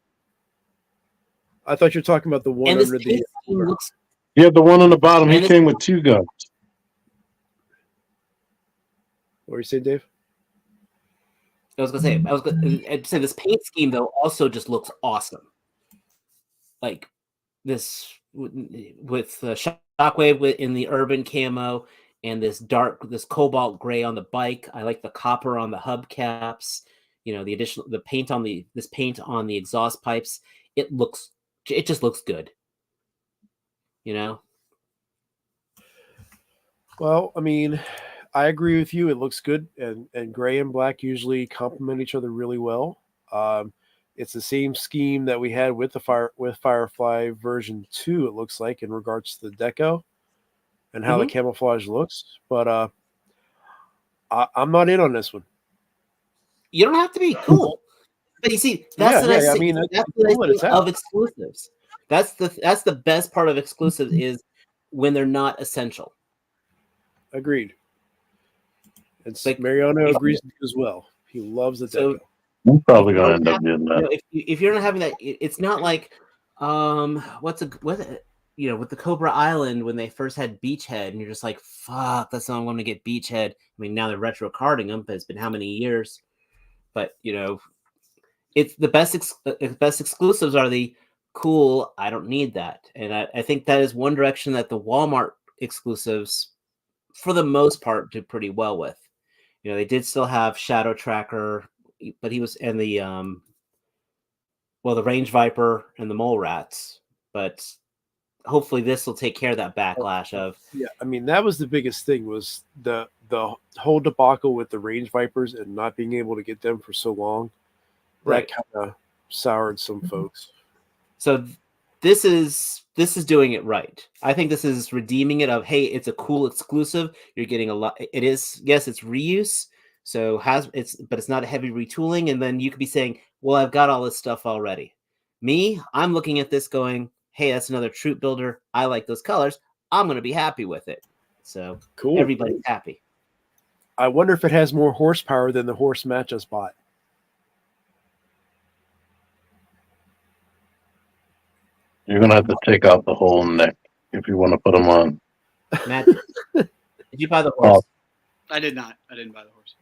I thought you were talking about the one under the. Yeah, the one on the bottom. He came with two guns. What were you saying, Dave? I was gonna say this paint scheme though also just looks awesome. Like this with Shockwave in the urban camo and this cobalt gray on the bike. I like the copper on the hubcaps. You know, the paint on the exhaust pipes. It just looks good. You know. Well, I mean, I agree with you. It looks good, and gray and black usually complement each other really well. It's the same scheme that we had with Firefly version 2. It looks like in regards to the deco and how the camouflage looks, but I'm not in on this one. You don't have to be cool, but you see, that's the nice thing of exclusives. That's the best part of exclusives is when they're not essential. Agreed. And Like, Mariano if- agrees with you as well. He loves the So- deco. I'm probably If you gonna don't end up have- getting you that. know, if you're not having that, it's not like what you know, with the Cobra Island when they first had Beachhead, and you're just like, fuck, that's not I'm going to get Beachhead. I mean, now they're retro carding them, but it's been how many years? But you know, it's the best. Best exclusives are the cool. I don't need that, and I think that is one direction that the Walmart exclusives, for the most part, do pretty well with. You know, they did still have Shadow Tracker, but he was and the the Range Viper and the Mole Rats, but hopefully this will take care of that backlash of Yeah, I mean that was the biggest thing was the whole debacle with the Range Vipers and not being able to get them for so long. Right. That kind of soured some folks. so this is doing it right. I think this is redeeming it of, hey, it's a cool exclusive. You're getting a lot. It is, yes, it's reuse. So but it's not a heavy retooling. And then you could be saying, well, I've got all this stuff already. Me, I'm looking at this going, hey, that's another troop builder. I like those colors. I'm going to be happy with it. So Cool. everybody's happy. I wonder if it has more horsepower than the horse Matt just bought. You're gonna have to take out the whole neck if you want to put them on. Matt, did you buy the horse? I did not. I didn't buy the horse.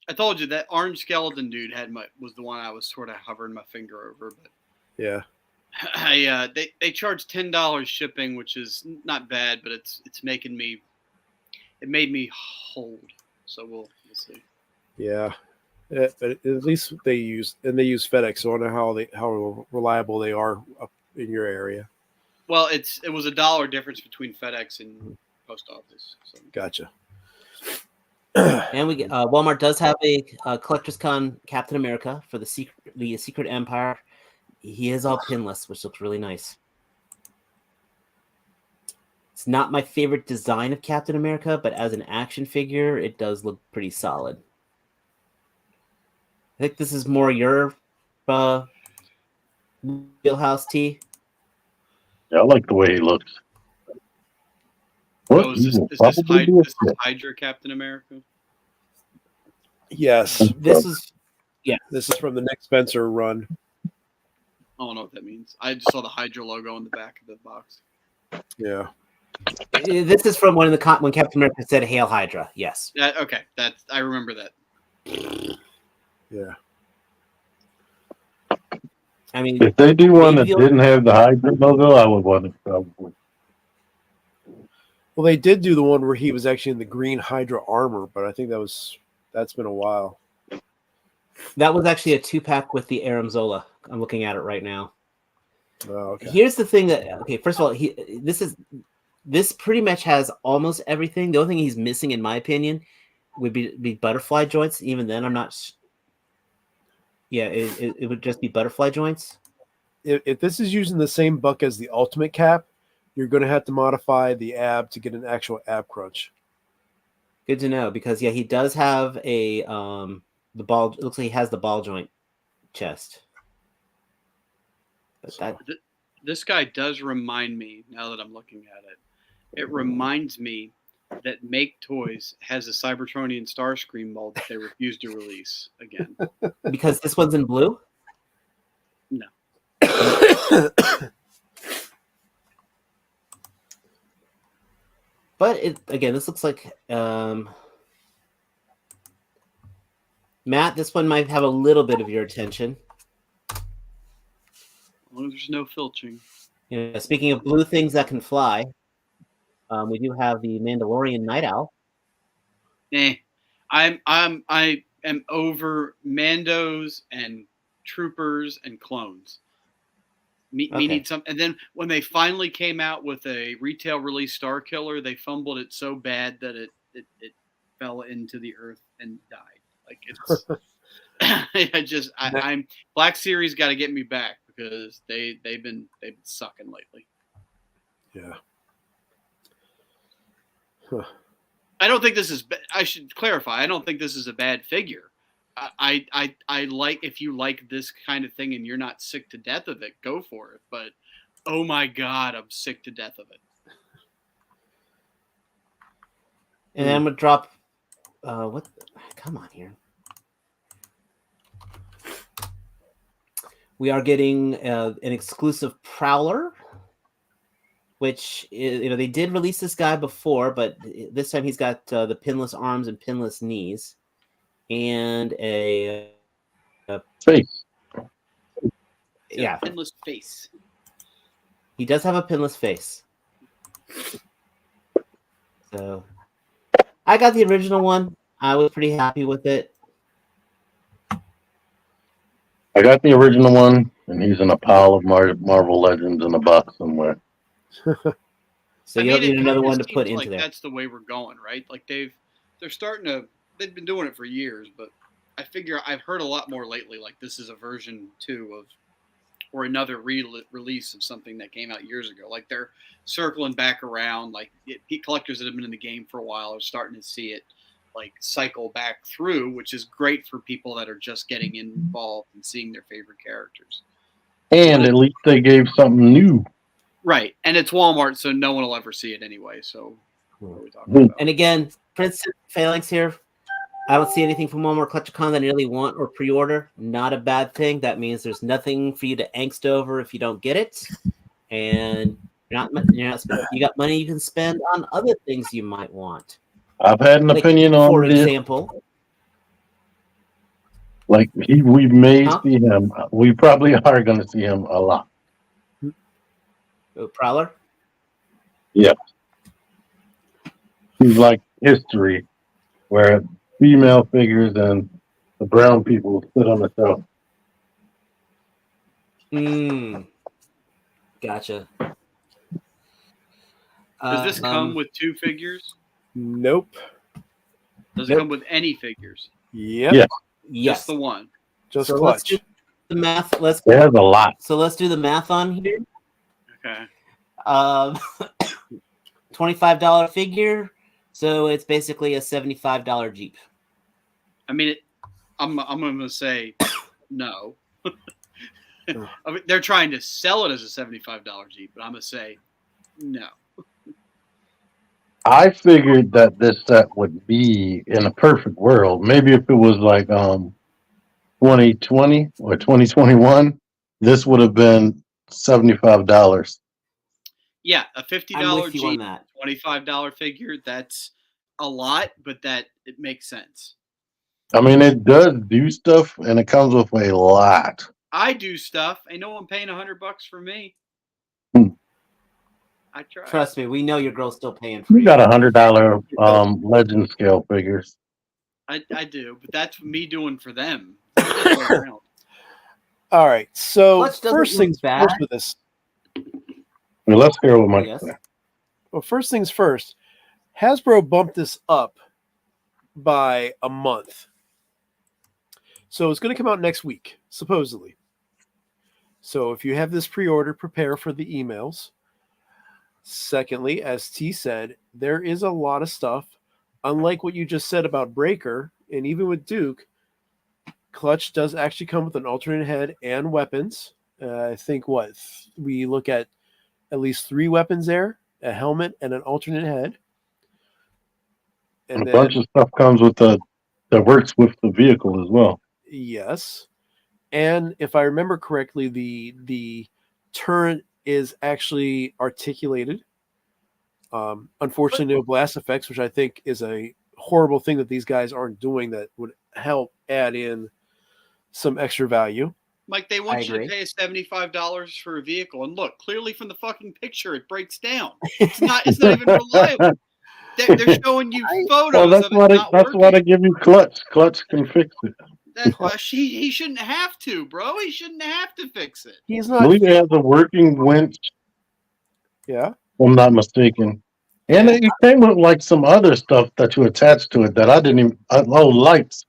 I told you that orange skeleton dude was the one I was sort of hovering my finger over, but Yeah. they charge $10 shipping, which is not bad, but it made me hold. So we'll see. Yeah. But at least they use FedEx. So I don't know how reliable they are up in your area. Well, it was $1 difference between FedEx and post office. So. Gotcha. And we Walmart does have a Collector's Con Captain America for the Secret Empire. He is all pinless, which looks really nice. It's not my favorite design of Captain America, but as an action figure, it does look pretty solid. I think this is more your wheelhouse, T. Yeah, I like the way he looks. What? Oh, He is will this probably be a this is flip. Hydra Captain America? Yes. This is This is from the Nick Spencer run. I don't know what that means. I just saw the Hydra logo on the back of the box. Yeah. this is from when Captain America said "Hail Hydra." Yes. Okay, I remember that. Yeah. I mean, If they do one that maybe didn't have the Hydra logo, I would want it probably. Well, they did do the one where he was actually in the green Hydra armor, but I think that's been a while. that was actually a 2-pack with the Aram Zola. I'm looking at it right now. Oh, okay. Here's the thing first of all, this pretty much has almost everything. The only thing he's missing, in my opinion, would be butterfly joints. Even then, I'm not. Yeah, it would just be butterfly joints. If this is using the same buck as the Ultimate Cap, you're going to have to modify the ab to get an actual ab crunch. Good to know, because yeah, he does have a the ball. It looks like he has the ball joint chest. But This guy does remind me, now that I'm looking at it, it reminds me that Make Toys has a Cybertronian Starscream mold that they refuse to release again. because this one's in blue. No. But this looks like Matt. This one might have a little bit of your attention. As long as there's no filching. You know, speaking of blue things that can fly, we do have the Mandalorian Night Owl. I am over Mandos and Troopers and clones. Me need some. And then when they finally came out with a retail release Star Killer, they fumbled it so bad that it fell into the earth and died. Like it's, I'm Black Series got to get me back because they've been sucking lately. Yeah. I don't think this is. I should clarify. I don't think this is a bad figure. I like, if you like this kind of thing and you're not sick to death of it, go for it. But oh my god, I'm sick to death of it. And then I'm gonna drop. What? Come on here. We are getting an exclusive Prowler, which is, they did release this guy before, but this time he's got the pinless arms and pinless knees, and a Face. yeah, Pinless face. he does have a pinless face. So I got the original one. I was pretty happy with it. I got the original one, and he's in a pile of Marvel Legends in a box somewhere. So you don't need another one to put into like there. That's the way we're going, right? Like they've been doing it for years, but I figure I've heard a lot more lately. Like this is a version 2 of, or another release of something that came out years ago. Like they're circling back around. Like collectors that have been in the game for a while are starting to see it like cycle back through, which is great for people that are just getting involved and seeing their favorite characters. And at least they gave something new. Right. And it's Walmart, so no one will ever see it anyway. So what are we talking about? And again, Prince Phalanx here. I don't see anything from Walmart Collecticon that I really want or pre-order. Not a bad thing. That means there's nothing for you to angst over if you don't get it. And you got money you can spend on other things you might want. I've had an opinion on for this. example. Like we may see him. We probably are going to see him a lot. Prowler? Yeah. He's like history, where female figures and the brown people sit on the shelf. Gotcha. Does this come with 2 figures? Nope. Does it come with any figures? Yep. Yeah. Yes. Just the one. Just so Clutch. Let's do the math. There's a lot. So let's do the math on here. Okay. $25 figure. So it's basically a $75 Jeep. I mean, I'm going to say no. I mean, they're trying to sell it as a $75 Jeep, but I'm going to say no. I figured that this set would be in a perfect world. Maybe if it was like 2020 or 2021, this would have been $75. Yeah, a $50 Jeep, $25 figure, that's a lot, but it makes sense. I mean, it does do stuff, and it comes with a lot. I do stuff. Ain't no one paying $100 for me. I try. Trust me, we know your girl's still paying for you. Got $100 legend scale figures. I do, but that's me doing for them. All right, so first things first with this. Well, let's hear what Mike said. Well, first things first, Hasbro bumped this up by a month. So it's going to come out next week, supposedly. So if you have this pre-order, prepare for the emails. Secondly, as T said, there is a lot of stuff. Unlike what you just said about Breaker, and even with Duke, Clutch does actually come with an alternate head and weapons. I think we look at least 3 weapons there, a helmet and an alternate head. And a bunch of stuff comes with that works with the vehicle as well. Yes. And if I remember correctly, the turret is actually articulated. Unfortunately, no blast effects, which I think is a horrible thing that these guys aren't doing that would help add in some extra value. Mike, they want you to pay $75 for a vehicle, and look, clearly from the fucking picture, it breaks down. It's not even reliable. They're showing you photos. Well, that's why they give you Clutch. Clutch can fix it. He shouldn't have to, bro. He shouldn't have to fix it. He's not. I believe he has a working winch. Yeah, if I'm not mistaken. And it came with like some other stuff that you attach to it that I didn't even. Lights.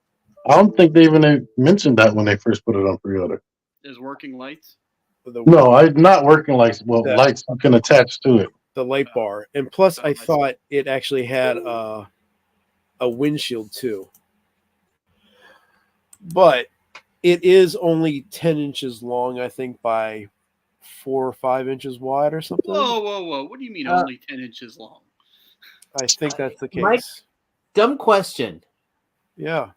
I don't think they even mentioned that when they first put it on pre-order. There's working lights? No, not working lights. Well, lights you can attach to it. The light bar. And plus, I thought it actually had a windshield too. But it is only 10 inches long, I think, by 4 or 5 inches wide or something. Whoa. What do you mean only 10 inches long? I think that's the case. Dumb question. Yeah.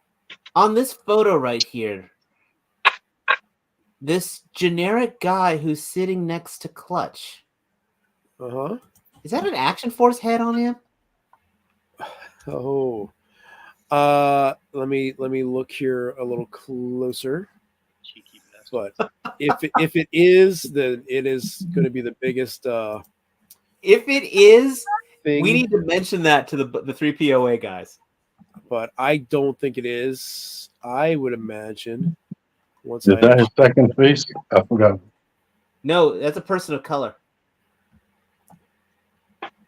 On this photo right here, this generic guy who's sitting next to Clutch, Uh-huh. is that an Action Force head on him? Oh. Let me look here a little closer. Cheeky bastard. But if it is, then it is going to be the biggest If it is, thing. we need to mention that to the 3POA guys. But I don't think it is. I would imagine. Once Is that his second face? I forgot. No, that's a person of color.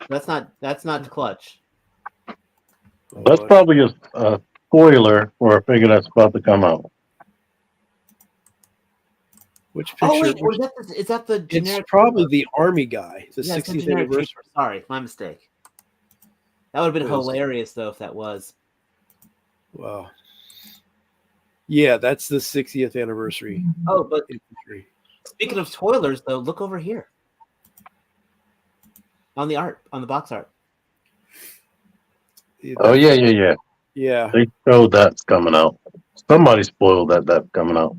That's not Clutch. That's probably a spoiler for a figure that's about to come out. Which picture? Oh wait, is that the generic? It's probably the army guy. The Yeah, it's the 60th generic anniversary. trooper. Sorry, my mistake. That would have been What is it? hilarious though if that was. Wow. Yeah, that's the 60th anniversary. Oh, but infantry. speaking of spoilers though, look over here. On the art, on the box art. Oh yeah. Yeah. They showed that's coming out. Somebody spoiled that's coming out.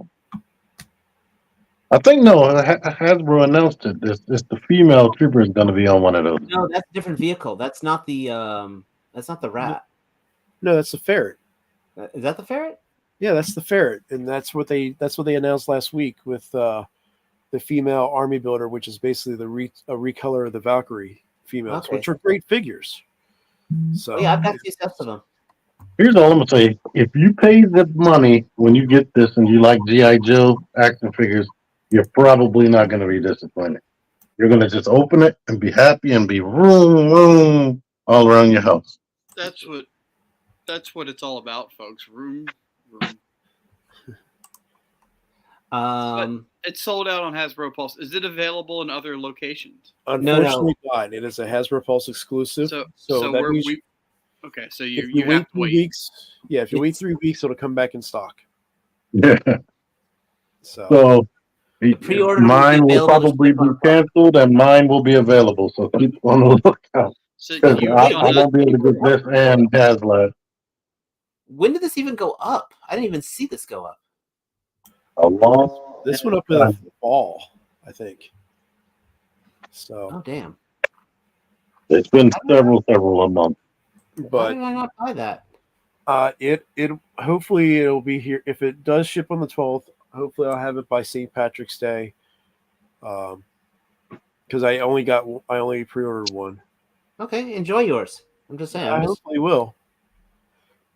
I think no, Hasbro announced it. It's the female trooper is going to be on one of those. No, that's a different vehicle. That's not the rat. No, that's the ferret. Is that the ferret? Yeah, that's the ferret, and that's what they announced last week with the female army builder, which is basically a recolor of the Valkyrie females, Okay. which are great figures. So Oh, yeah, I've got 2 sets of them. Here's all I'm gonna say: if you pay the money when you get this and you like GI Joe action figures, you're probably not gonna be disappointed. You're gonna just open it and be happy and be room all around your house. That's what it's all about, folks. Room. It's sold out on Hasbro Pulse. Is it available in other locations? unfortunately, not. It is a Hasbro Pulse exclusive. So that where means we. Okay, so if you you wait have to 3 wait. weeks, if you wait 3 weeks, it'll come back in stock. Yeah. So Pre-order mine will available probably to be ship on canceled and mine will be available. So keep on the lookout. So Because you I will not. won't be able to get this and HasLab. When did this even go up? I didn't even see this go up. A long. this went up in the fall, I think. So, Oh damn! It's been several a month. Why but did I not buy that? it hopefully it'll be here. If it does ship on the 12th, hopefully I'll have it by St. Patrick's Day. Because I only pre-ordered one. Okay, enjoy yours. I'm just saying. I hopefully will.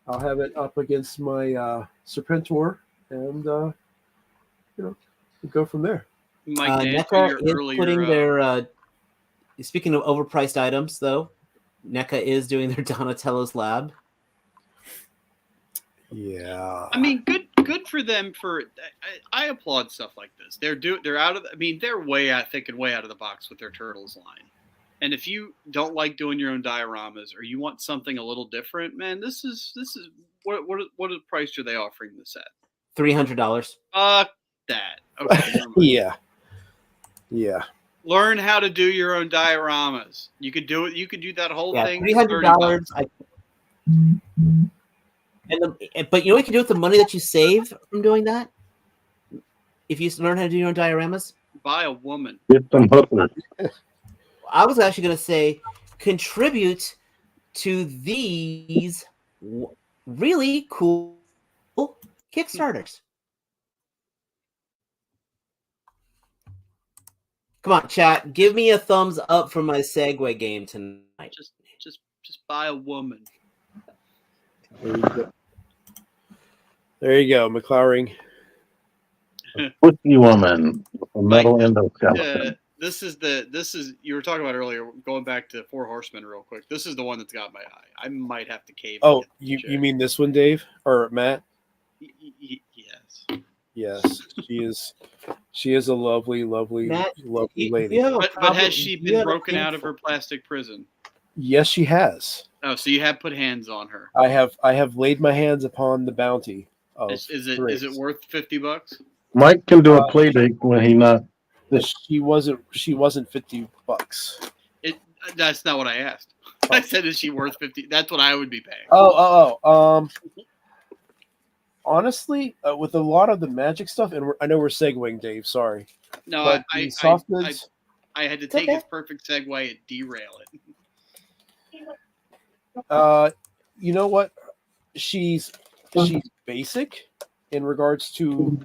I'll have it up against my Serpentor, and we'll go from there. Mike, to answer NECA your is earlier, putting their. Speaking of overpriced items, though, NECA is doing their Donatello's Lab. Yeah. I mean, good for them. I applaud stuff like this. They're out of. I mean, they're way out of the box with their Turtles line. And if you don't like doing your own dioramas or you want something a little different, man, this is what price are they offering this at? $300. Fuck that. Okay. never mind. Yeah. Learn how to do your own dioramas. You could do it. You could do that whole thing. for $300. $30. But you know what you can do with the money that you save from doing that? If you learn how to do your own dioramas? Buy a woman. Get some hustlers. I was actually going to say contribute to these really cool Kickstarters. Come on, chat. Give me a thumbs up for my Segway game tonight. Just buy a woman. There you go, McLaurin. Pussy woman. A metal endoskeleton. This is you were talking about earlier. Going back to Four Horsemen real quick. This is the one that's got my eye. I might have to cave. Oh, you mean this one, Dave or Matt? Yes. Yes, she is a lovely Matt, lady. But has she been broken out of her plastic prison? Yes, she has. Oh, so you have put hands on her. I have laid my hands upon the bounty. Is it worth $50? Mike can do a play date when he not. She wasn't $50. That's not what I asked. I said, is she worth 50? That's what I would be paying. Honestly, with a lot of the magic stuff, and I know we're segueing, Dave. Sorry. No, But the soft goods. I had to take his perfect segue and derail it. You know what? She's basic in regards to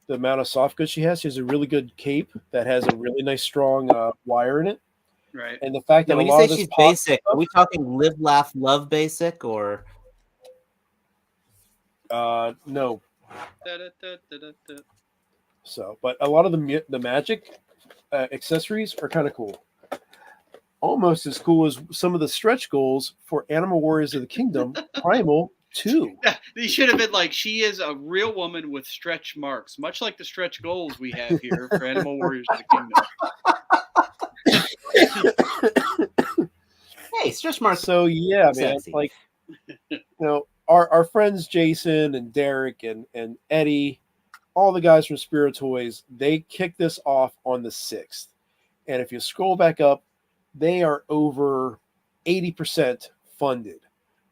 the amount of soft goods she has. She has a really good cape that has a really nice strong wire in it. Right. And the fact that when a you lot say of this she's pop basic, stuff, are we talking live, laugh, love basic or? no. Da-da-da-da-da-da. So, but a lot of the magic accessories are kind of cool. Almost as cool as some of the stretch goals for Animal Warriors of the Kingdom Primal 2. Yeah, they should have been like, she is a real woman with stretch marks, much like the stretch goals we have here for Animal Warriors of the Kingdom. Hey, stretch marks. So yeah, man, sexy. like our friends Jason and Derek and Eddie, all the guys from Spirit Toys, they kicked this off on the 6th. And if you scroll back up, they are over 80% funded,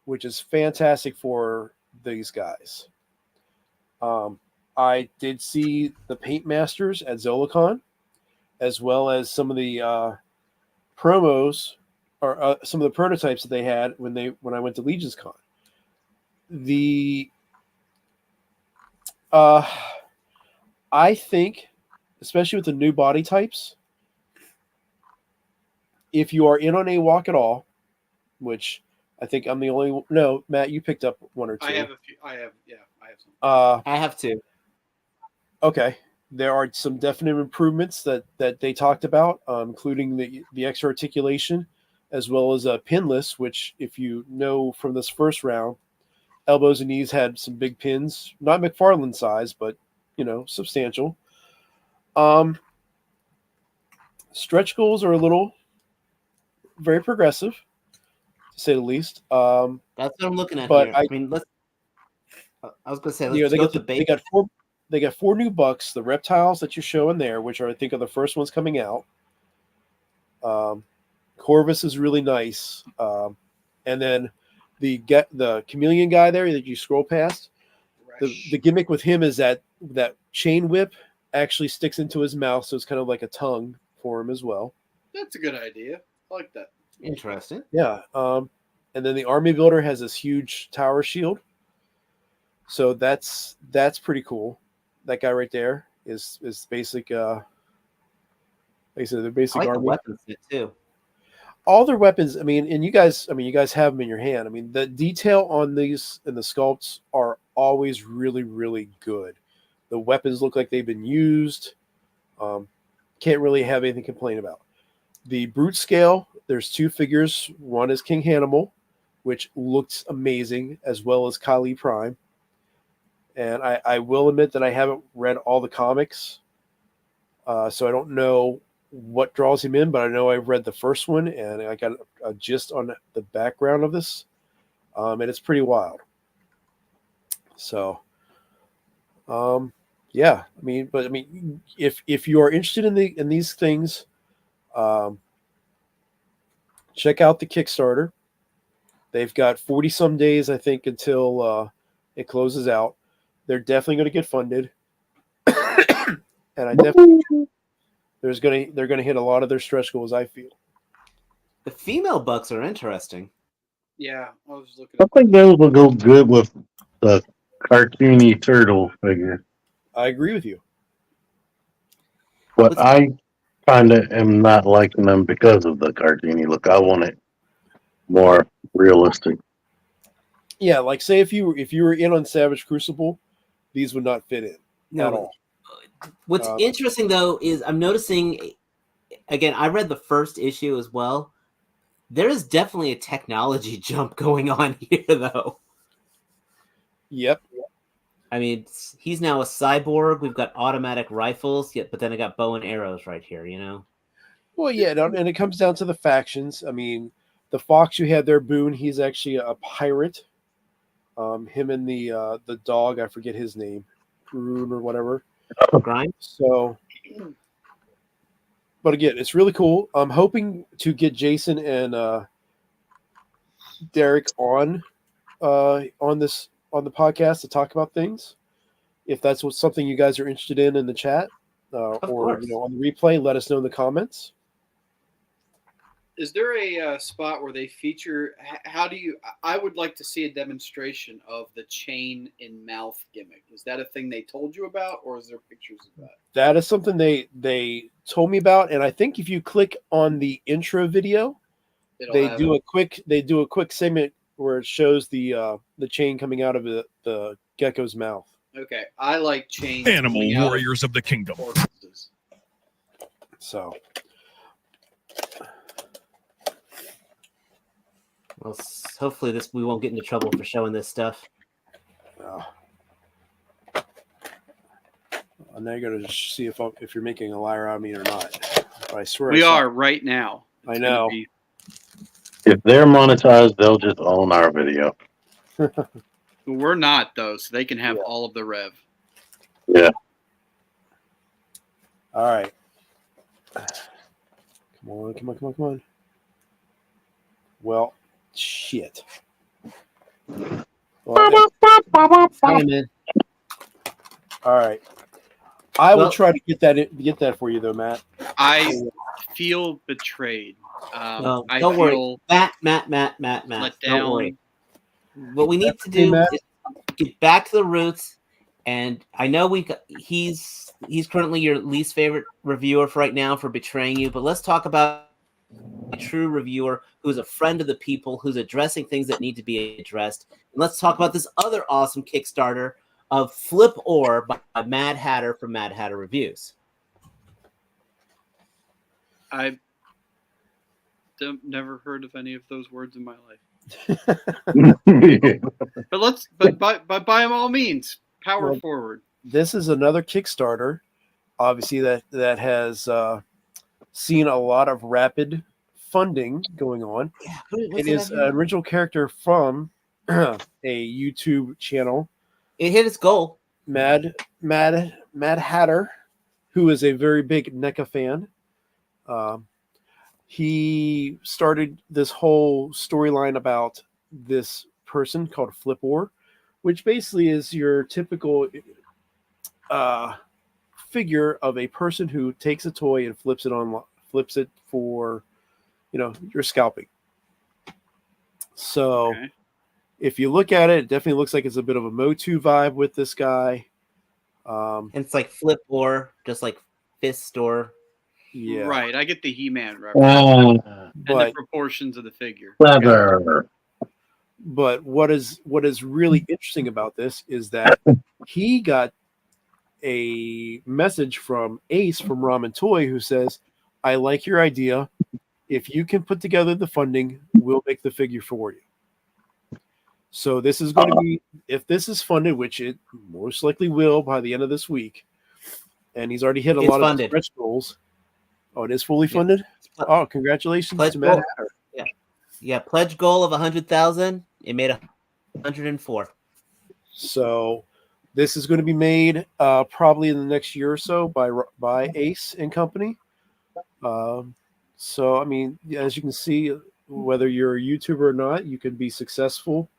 which is fantastic for these guys. I did see the Paint Masters at Zolicon, as well as some of the promos or some of the prototypes that they had when I went to Legion's Con. I think, especially with the new body types, if you are in on a walk at all, which I think I'm the only no, Matt, you picked up one or two. I have a few. I have some. I have two. Okay, there are some definite improvements that they talked about, including the extra articulation, as well as pinless, which, if you know from this first round, elbows and knees had some big pins, not McFarlane size, but substantial. Stretch goals are a little very progressive, to say the least. That's what I'm looking at but here. I mean, I was going to say, let's go with the base. They got 4 new bucks, the reptiles that you're showing there, which I think are the first ones coming out. Corvus is really nice. And then the chameleon guy there that you scroll past, the gimmick with him is that chain whip actually sticks into his mouth, so it's kind of like a tongue for him as well. That's a good idea. I like that. Interesting. Yeah. And then the army builder has this huge tower shield. So that's pretty cool. That guy right there is basic. Like I said, the basic I like army. the weapons set too. All their weapons. I mean, and you guys have them in your hand. I mean, the detail on these and the sculpts are always really, really good. The weapons look like they've been used. Can't really have anything to complain about. The brute scale, there's 2 figures. One is King Hannibal, which looks amazing, as well as Kali Prime. And I will admit that I haven't read all the comics, so I don't know what draws him in, but I know I've read the first one, and I got a gist on the background of this, and it's pretty wild. So, yeah, I mean, if you are interested in these things, check out the Kickstarter. They've got 40 some days, I think, until it closes out. They're definitely going to get funded, and I definitely they're going to hit a lot of their stretch goals, I feel. The female bucks are interesting. Yeah, I was looking. I think those will go good with the cartoony turtle figure. I agree with you. But I kind of am not liking them because of the cartoony look. I want it more realistic. Yeah, like say if you were in on Savage Crucible, these would not fit in at all. What's interesting though is I'm noticing, again, I read the first issue as well. There is definitely a technology jump going on here, though. Yep. I mean, he's now a cyborg. We've got automatic rifles, but then I got bow and arrows right here, Well, yeah, and it comes down to the factions. I mean, the fox you had there, Boone, he's actually a pirate. Him and the dog, I forget his name, Rune or whatever. Grimes. So, but again, it's really cool. I'm hoping to get Jason and Derek on the podcast to talk about things. If that's something you guys are interested in the chat, Of or course. on the replay, let us know in the comments. Is there a spot where they feature? How do you? I would like to see a demonstration of the chain in mouth gimmick. Is that a thing they told you about, or is there pictures of that? That is something they told me about, and I think if you click on the intro video, they do a quick segment where it shows the chain coming out of the gecko's mouth. Okay, I like chains. Animal warriors of the kingdom. Orifices. So Well, hopefully we won't get into trouble for showing this stuff. and now you're going to see if you're making a liar out of me or not. But I swear We are right now. I know. If they're monetized, they'll just own our video. We're not though, so they can have all of the rev. Yeah. All right. Come on. Well, shit. Well, Hey, man. all right. I will try to get that for you though, Matt. I feel betrayed. No, I don't feel worry. Matt. let Don't down. worry. What we need to do is get back to the roots. And I know he's currently your least favorite reviewer for right now for betraying you. But let's talk about a true reviewer who's a friend of the people, who's addressing things that need to be addressed. And let's talk about this other awesome Kickstarter of Flip Or by Mad Hatter from Mad Hatter Reviews. I've never heard of any of those words in my life. But by all means, power forward. This is another Kickstarter, obviously that has seen a lot of rapid funding going on. Yeah, it is an original character from a YouTube channel. It hit its goal. Mad Hatter, who is a very big NECA fan. He started this whole storyline about this person called Flip Or, which basically is your typical figure of a person who takes a toy and flips it for, your scalping. So if you look at it, it definitely looks like it's a bit of a Motu vibe with this guy. And it's like Flip Or, just like Fist Or. Yeah. Right. I get the He-Man reference. And the proportions of the figure. Clever. But what is really interesting about this is that he got a message from Ace from Ramen Toy who says, I like your idea. If you can put together the funding, we'll make the figure for you. So this is going to be, if this is funded, which it most likely will by the end of this week, and he's already hit a lot of stretch goals. Oh, it is fully funded? Oh, congratulations to Matt Hatter. Yeah, pledge goal of 100,000. It made 104. So this is going to be made probably in the next year or so by Ace and Company. So, I mean, as you can see, whether you're a YouTuber or not, you can be successful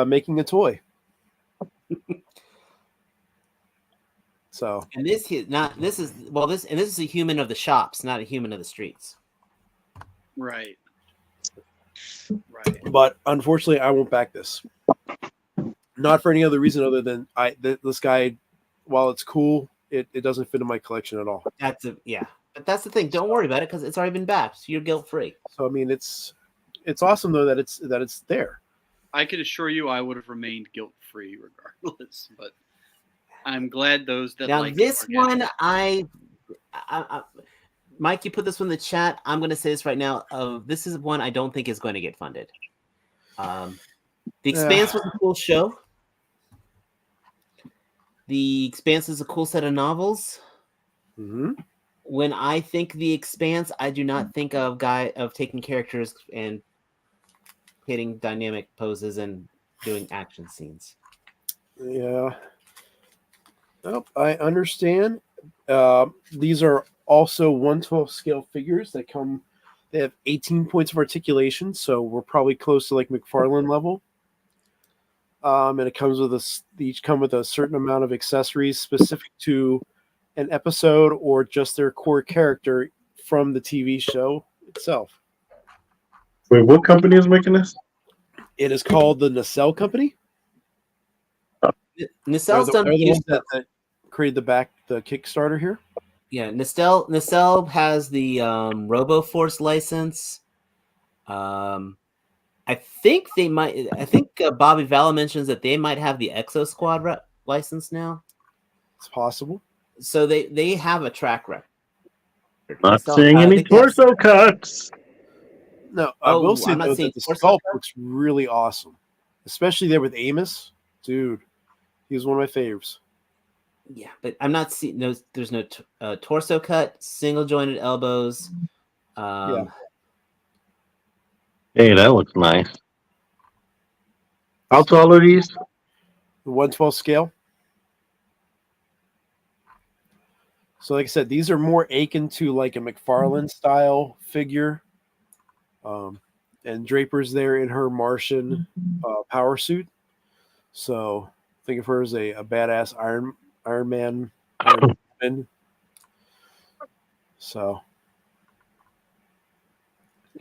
making a toy. So, and this is a human of the shops, not a human of the streets. Right. But unfortunately, I won't back this. Not for any other reason other than this guy, while it's cool, it doesn't fit in my collection at all. But that's the thing. Don't worry about it because it's already been backed. So you're guilt free. So I mean, it's awesome though that it's there. I can assure you, I would have remained guilt free regardless. But I'm glad those that now like this one, Mike, you put this one in the chat. I'm going to say this right now. This is one I don't think is going to get funded. The Expanse was a cool show. The Expanse is a cool set of novels. Mm-hmm. When I think The Expanse, I do not think of taking characters and hitting dynamic poses and doing action scenes. Yeah. Nope, I understand, These are also 1/12 scale figures that come. They have 18 points of articulation, so we're probably close to like McFarlane level. And it comes with they each come with a certain amount of accessories specific to an episode or just their core character from the TV show itself. Wait, what company is making this? It is called the Nacelle Company. Nacelle's They're done the a few ones stuff. that created the Kickstarter here. Yeah, Nacelle has the RoboForce license. I think they might. I think Bobby Valla mentions that they might have the Exo Squad license now. It's possible. So they have a track record. Not Nacelle, seeing I any think they have- torso cuts. No, I will say I'm not though seeing that the torso sculpt cuts. looks really awesome, especially there with Amos. Dude, he was one of my faves. Yeah, but I'm not seeing. There's no torso cut, single jointed elbows. Yeah. Hey, that looks nice. How tall are these? The 1/12 scale. So, like I said, these are more akin to like a McFarlane style figure. And Draper's there in her Martian power suit. So, think of her as a badass Iron Man, Iron Woman. So,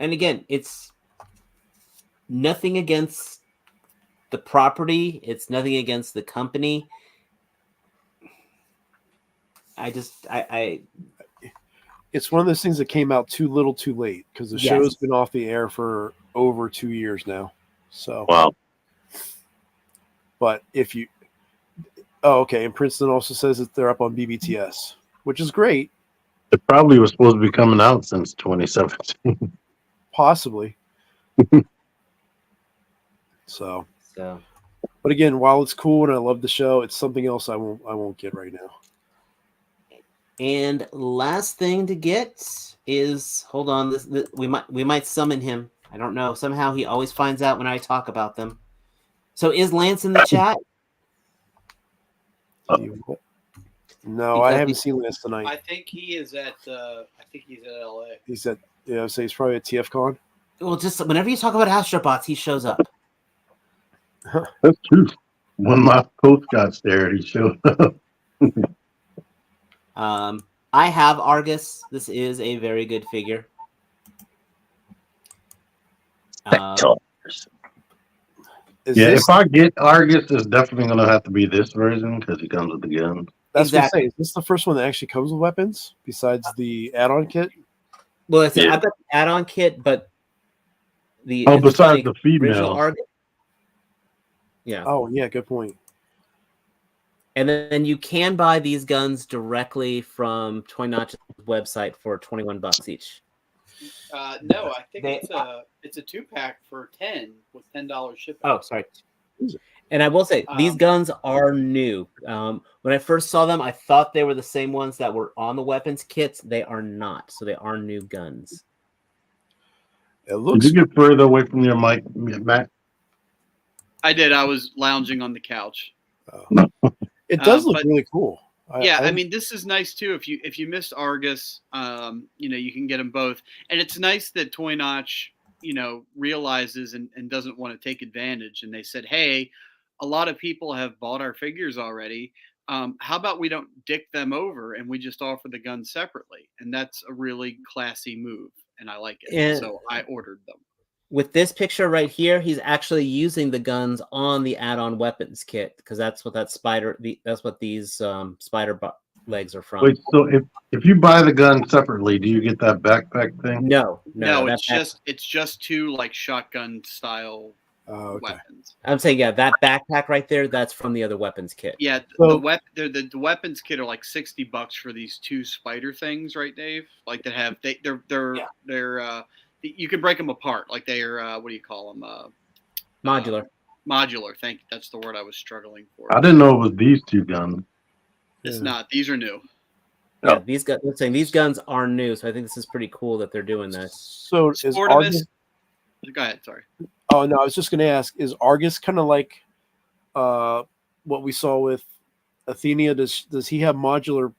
And again, it's nothing against the property. It's nothing against the company. it's one of those things that came out too little too late because the Yes. show's been off the air for over 2 years now. So, Wow. but if you, okay, and Princeton also says that they're up on BBTS, which is great, It probably was supposed to be coming out since 2017. possibly. So, So but again, while it's cool and I love the show, it's something else I won't get right now. and last thing to get is hold on. This we might summon him. I don't know. Somehow he always finds out when I talk about them. So is Lance in the chat? No, I haven't seen Lance tonight. I think he is at. I think he's at LA. He's at, so he's probably at TFCon. Well, just whenever you talk about Astrobots, he shows up. That's true. When my coach got there, he showed up. I have Argus. This is a very good figure. Is Yeah, this, if I get Argus, it's definitely going to have to be this version because he comes with the gun. that's what I'm Exactly. saying. Is this the first one that actually comes with weapons besides the add-on kit? Well, I've Yeah. got the add-on kit, but the Oh, it's funny, besides the original female. Argus. Yeah, Oh, yeah, good point. and then you can buy these guns directly from Toy Notch's website for $21 each. No, I think They- it's a 2-pack for 10 with $10 shipping. Oh, sorry. And I will say these guns are new. When I first saw them, I thought they were the same ones that were on the weapons kits. They are not. So they are new guns. It Did looks you get further away from your mic, Matt? I did. I was lounging on the couch. it does look but- really cool. I mean, this is nice too. If you missed Argus, you can get them both, and it's nice that Toy Notch, realizes and doesn't want to take advantage. And they said, hey, a lot of people have bought our figures already. How about we don't dick them over and we just offer the guns separately? And that's a really classy move, and I like it. And- So I ordered them. With this picture right here, he's actually using the guns on the add-on weapons kit because that's what that's what these spider legs are from. Wait, so if you buy the gun separately, do you get that backpack thing? No, No, that it's just two like shotgun style okay. weapons. I'm saying, yeah, that backpack right there, that's from the other weapons kit. Yeah, So- the weapons kit are like $60 for these two spider things, right, Dave? Like that have they're you can break them apart. Like they're what do you call them? Modular. Modular. Thank you. That's the word I was struggling for. I didn't know it was these two guns. It's Yeah. not. These are new. Yeah, these guns. I'm saying these guns are new, so I think this is pretty cool that they're doing this. So is Sportimus. Argus? Go ahead. Sorry. Oh no, I was just going to ask: is Argus kind of like what we saw with Athenia? Does he have modular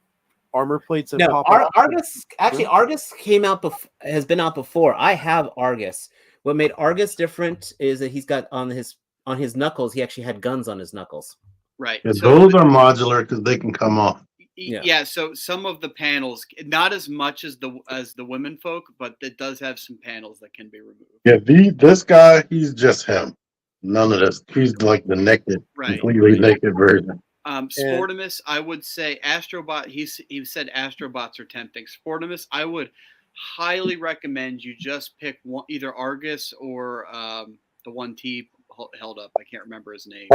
armor plates that No, pop off? Argus actually Argus came out has been out before. I have Argus. What made Argus different is that he's got on his knuckles. He actually had guns on his knuckles. Right. Yeah, So those are modular because they can come off. yeah. So some of the panels, not as much as the women folk, but it does have some panels that can be removed. Yeah, this guy, he's just him. None of this. He's like the naked, completely naked version. Sportimus, I would say Astrobot. He said Astrobots are tempting. Sportimus, I would highly recommend you just pick one, either Argus or the one T held up. I can't remember his name.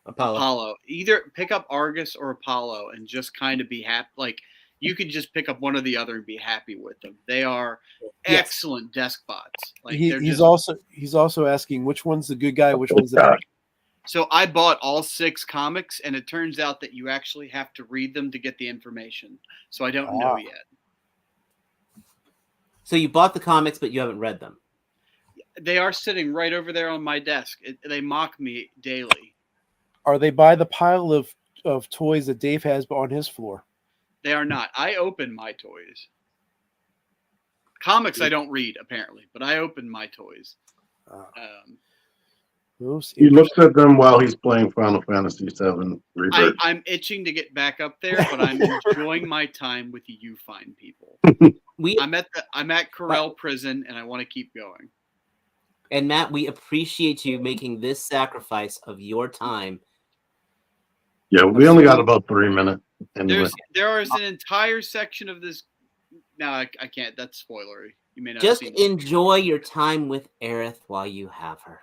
Apollo. Either pick up Argus or Apollo and just kind of be happy. Like you could just pick up one or the other and be happy with them. They are excellent desk bots. Like he's also asking which one's the good guy, which one's the bad. So I bought all 6 comics, and it turns out that you actually have to read them to get the information. So I don't know yet. So you bought the comics, but you haven't read them. They are sitting right over there on my desk. They mock me daily. Are they by the pile of toys that Dave has on his floor? They are not. I open my toys. Comics I don't read, apparently, but I open my toys. He looks at them while he's playing Final Fantasy VII Rebirth. I'm itching to get back up there, but I'm enjoying my time with you fine people. I'm at Corel Prison, and I want to keep going. And Matt, we appreciate you making this sacrifice of your time. Yeah, we only got about 3 minutes. Anyway. There is an entire section of this. No, I can't. That's spoilery. You may not just enjoy your time with Aerith while you have her.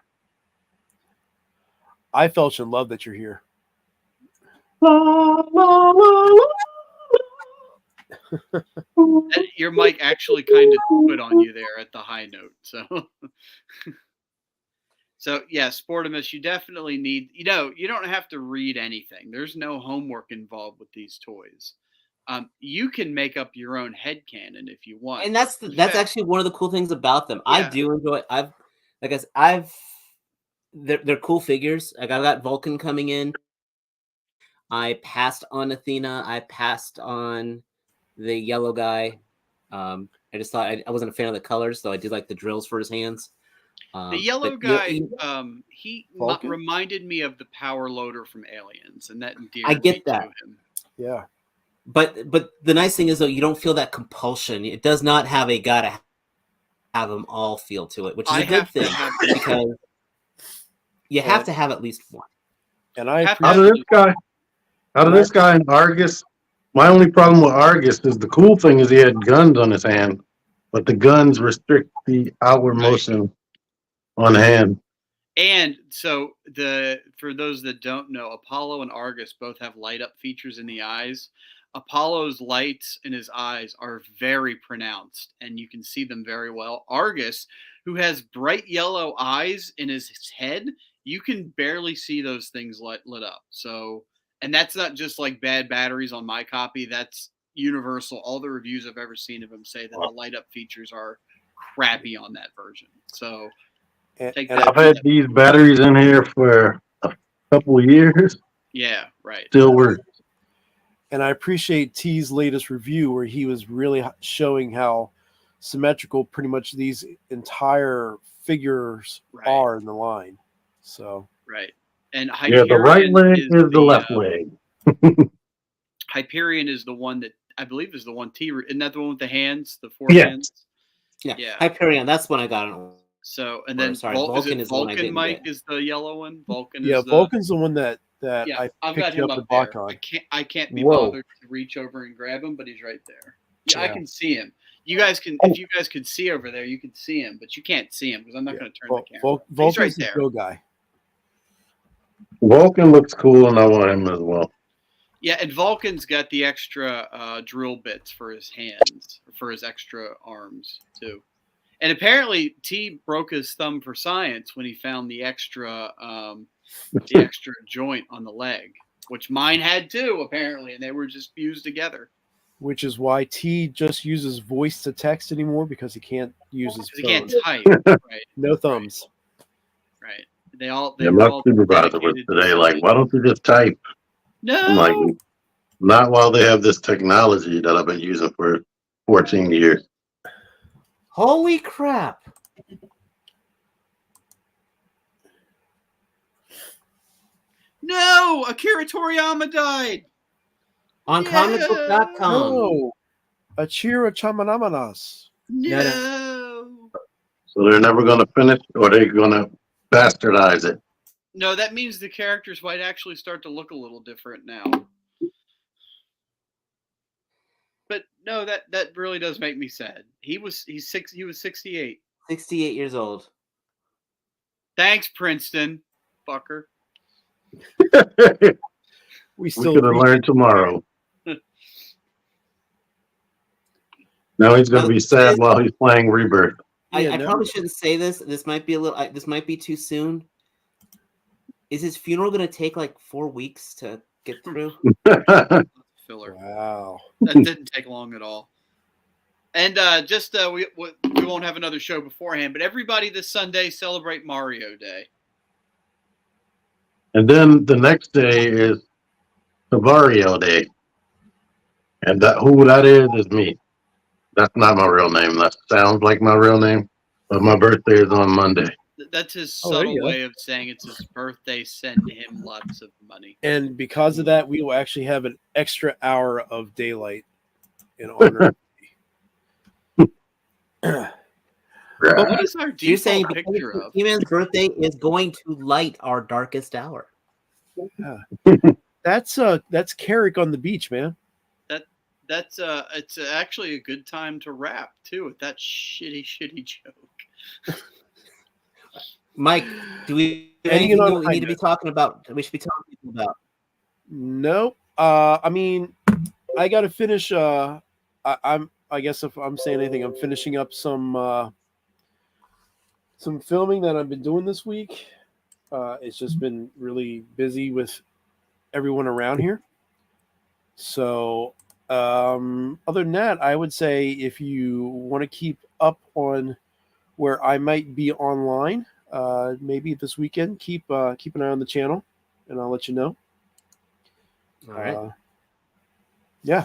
I felt in love that you're here. Your mic actually kind of put on you there at the high note. So yeah, Sportimus, you definitely need, you don't have to read anything. There's no homework involved with these toys. You can make up your own headcanon if you want. And that's actually one of the cool things about them. Yeah. I do enjoy they're cool figures. Like I got Vulcan coming in. I passed on Athena. I passed on the yellow guy. I just thought I wasn't a fan of the colors, so I did like the drills for his hands. The yellow guy, he reminded me of the power loader from Aliens, and that endeared I get me that. to him. Yeah. But the nice thing is, though, you don't feel that compulsion. It does not have a gotta have them all feel to it, which is a good thing because you have to have at least one. And out of this guy in Argus, my only problem with Argus is the cool thing is he had guns on his hand, but the guns restrict the outward motion on hand. And so for those that don't know, Apollo and Argus both have light up features in the eyes. Apollo's lights in his eyes are very pronounced, and you can see them very well. Argus, who has bright yellow eyes in his head, you can barely see those things lit up. So, and that's not just like bad batteries on my copy. That's universal. All the reviews I've ever seen of him say that the light up features are crappy on that version. So I've had these batteries in here for a couple of years. Yeah, right. Still works. And I appreciate T's latest review where he was really showing how symmetrical pretty much these entire figures are in the line. So and Hyperion the right leg is the left leg. Hyperion is the one that I believe is the one T. Isn't that the one with the hands, the 4 hands? Yeah. Hyperion. That's when I got it. So and then Vulcan is Vulcan. Mike is the yellow one. Vulcan. Vulcan's the one that I've picked got him up the there. box on. I can't be bothered to reach over and grab him, but he's right there. Yeah, I can see him. You guys can, if you guys could see over there, you can see him, but you can't see him because I'm not going to turn the camera. Vulcan's right there. the real guy. Vulcan looks cool, and I want him as well. Yeah, and Vulcan's got the extra drill bits for his hands, for his extra arms too. And apparently, T broke his thumb for science when he found the extra joint on the leg, which mine had too, apparently, and they were just fused together. Which is why T just uses voice to text anymore because he can't use his phone. He can't type, right? No thumbs. Right. My supervisor was today like, why don't you just type? No. I'm like, Not while they have this technology that I've been using for 14 years. Holy crap! No, Akira Toriyama died. On Yeah. comicbook.com. No, Achira Chamanamanas. No. So they're never going to finish, or they're going to bastardize it. No, that means the characters might actually start to look a little different now. But no, that really does make me sad. He was 68. 68 years old. Thanks, Princeton, fucker. We We still could have learned tomorrow. Now he's going to be sad while he's playing Rebirth. I probably shouldn't say this. This might be this might be too soon. Is his funeral going to take like 4 weeks to get through? Filler. Wow. That didn't take long at all. And we won't have another show beforehand, but everybody this Sunday celebrate Mario Day. And then the next day is Savario Day. And who that is me. That's not my real name. That sounds like my real name. But my birthday is on Monday. That's his Oh, there subtle you go. way of saying it's his birthday. Send him lots of money. And because of that, we will actually have an extra hour of daylight in honor. But what is our You're saying default picture of? He-Man's birthday is going to light our darkest hour. That's Carrick on the beach, man. That's it's actually a good time to wrap too with that shitty joke. Mike, do we have Hanging anything on that we high need to be note. talking about? That we should be talking about. Nope. I mean, I got to finish. I guess if I'm saying anything, I'm finishing up some filming that I've been doing this week. It's just been really busy with everyone around here. So, other than that, I would say if you want to keep up on where I might be online, maybe this weekend, keep an eye on the channel, and I'll let you know. All right. Yeah.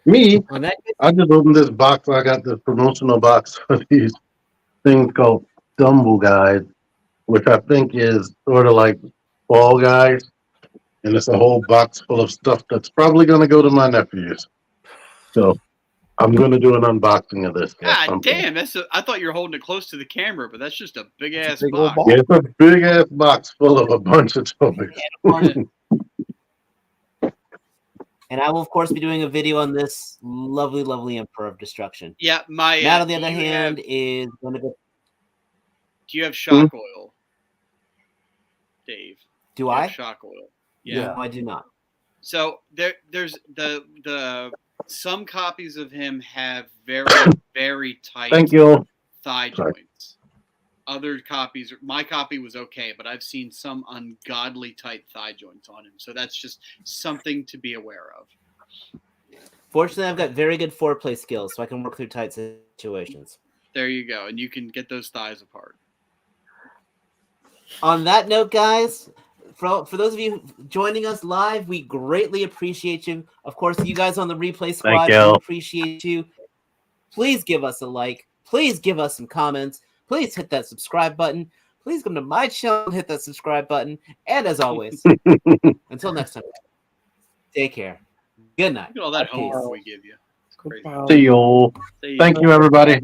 Me, On that, I just opened this box. I got this promotional box of these things called Stumble Guys, which I think is sort of like Fall Guys. And it's a whole box full of stuff that's probably going to go to my nephews. So I'm going to do an unboxing of this. God damn, I thought you were holding it close to the camera, but that's just a big ass big old box. Yeah, it's a big ass box full of a bunch of toys. and I will of course be doing a video on this lovely, lovely Emperor of Destruction. Yeah, my Matt, on the other hand, is going to go. Do you have shock oil, Dave? Do You I? have shock oil? Yeah. No, I do not. So there's the some copies of him have very very tight Thank you. thigh Sorry. joints. Other copies, my copy was okay, but I've seen some ungodly tight thigh joints on him. So that's just something to be aware of. Fortunately, I've got very good foreplay skills, so I can work through tight situations. There you go, and you can get those thighs apart. On that note, guys, for those of you joining us live, we greatly appreciate you. Of course, you guys on the replay squad, you. we appreciate you. Please give us a like. Please give us some comments. Please hit that subscribe button. Please come to my channel and hit that subscribe button. And as always, until next time, take care. Good night. Look at all that Peace. homework we give you. It's crazy. Goodbye. See you. See you. Thank you, everybody.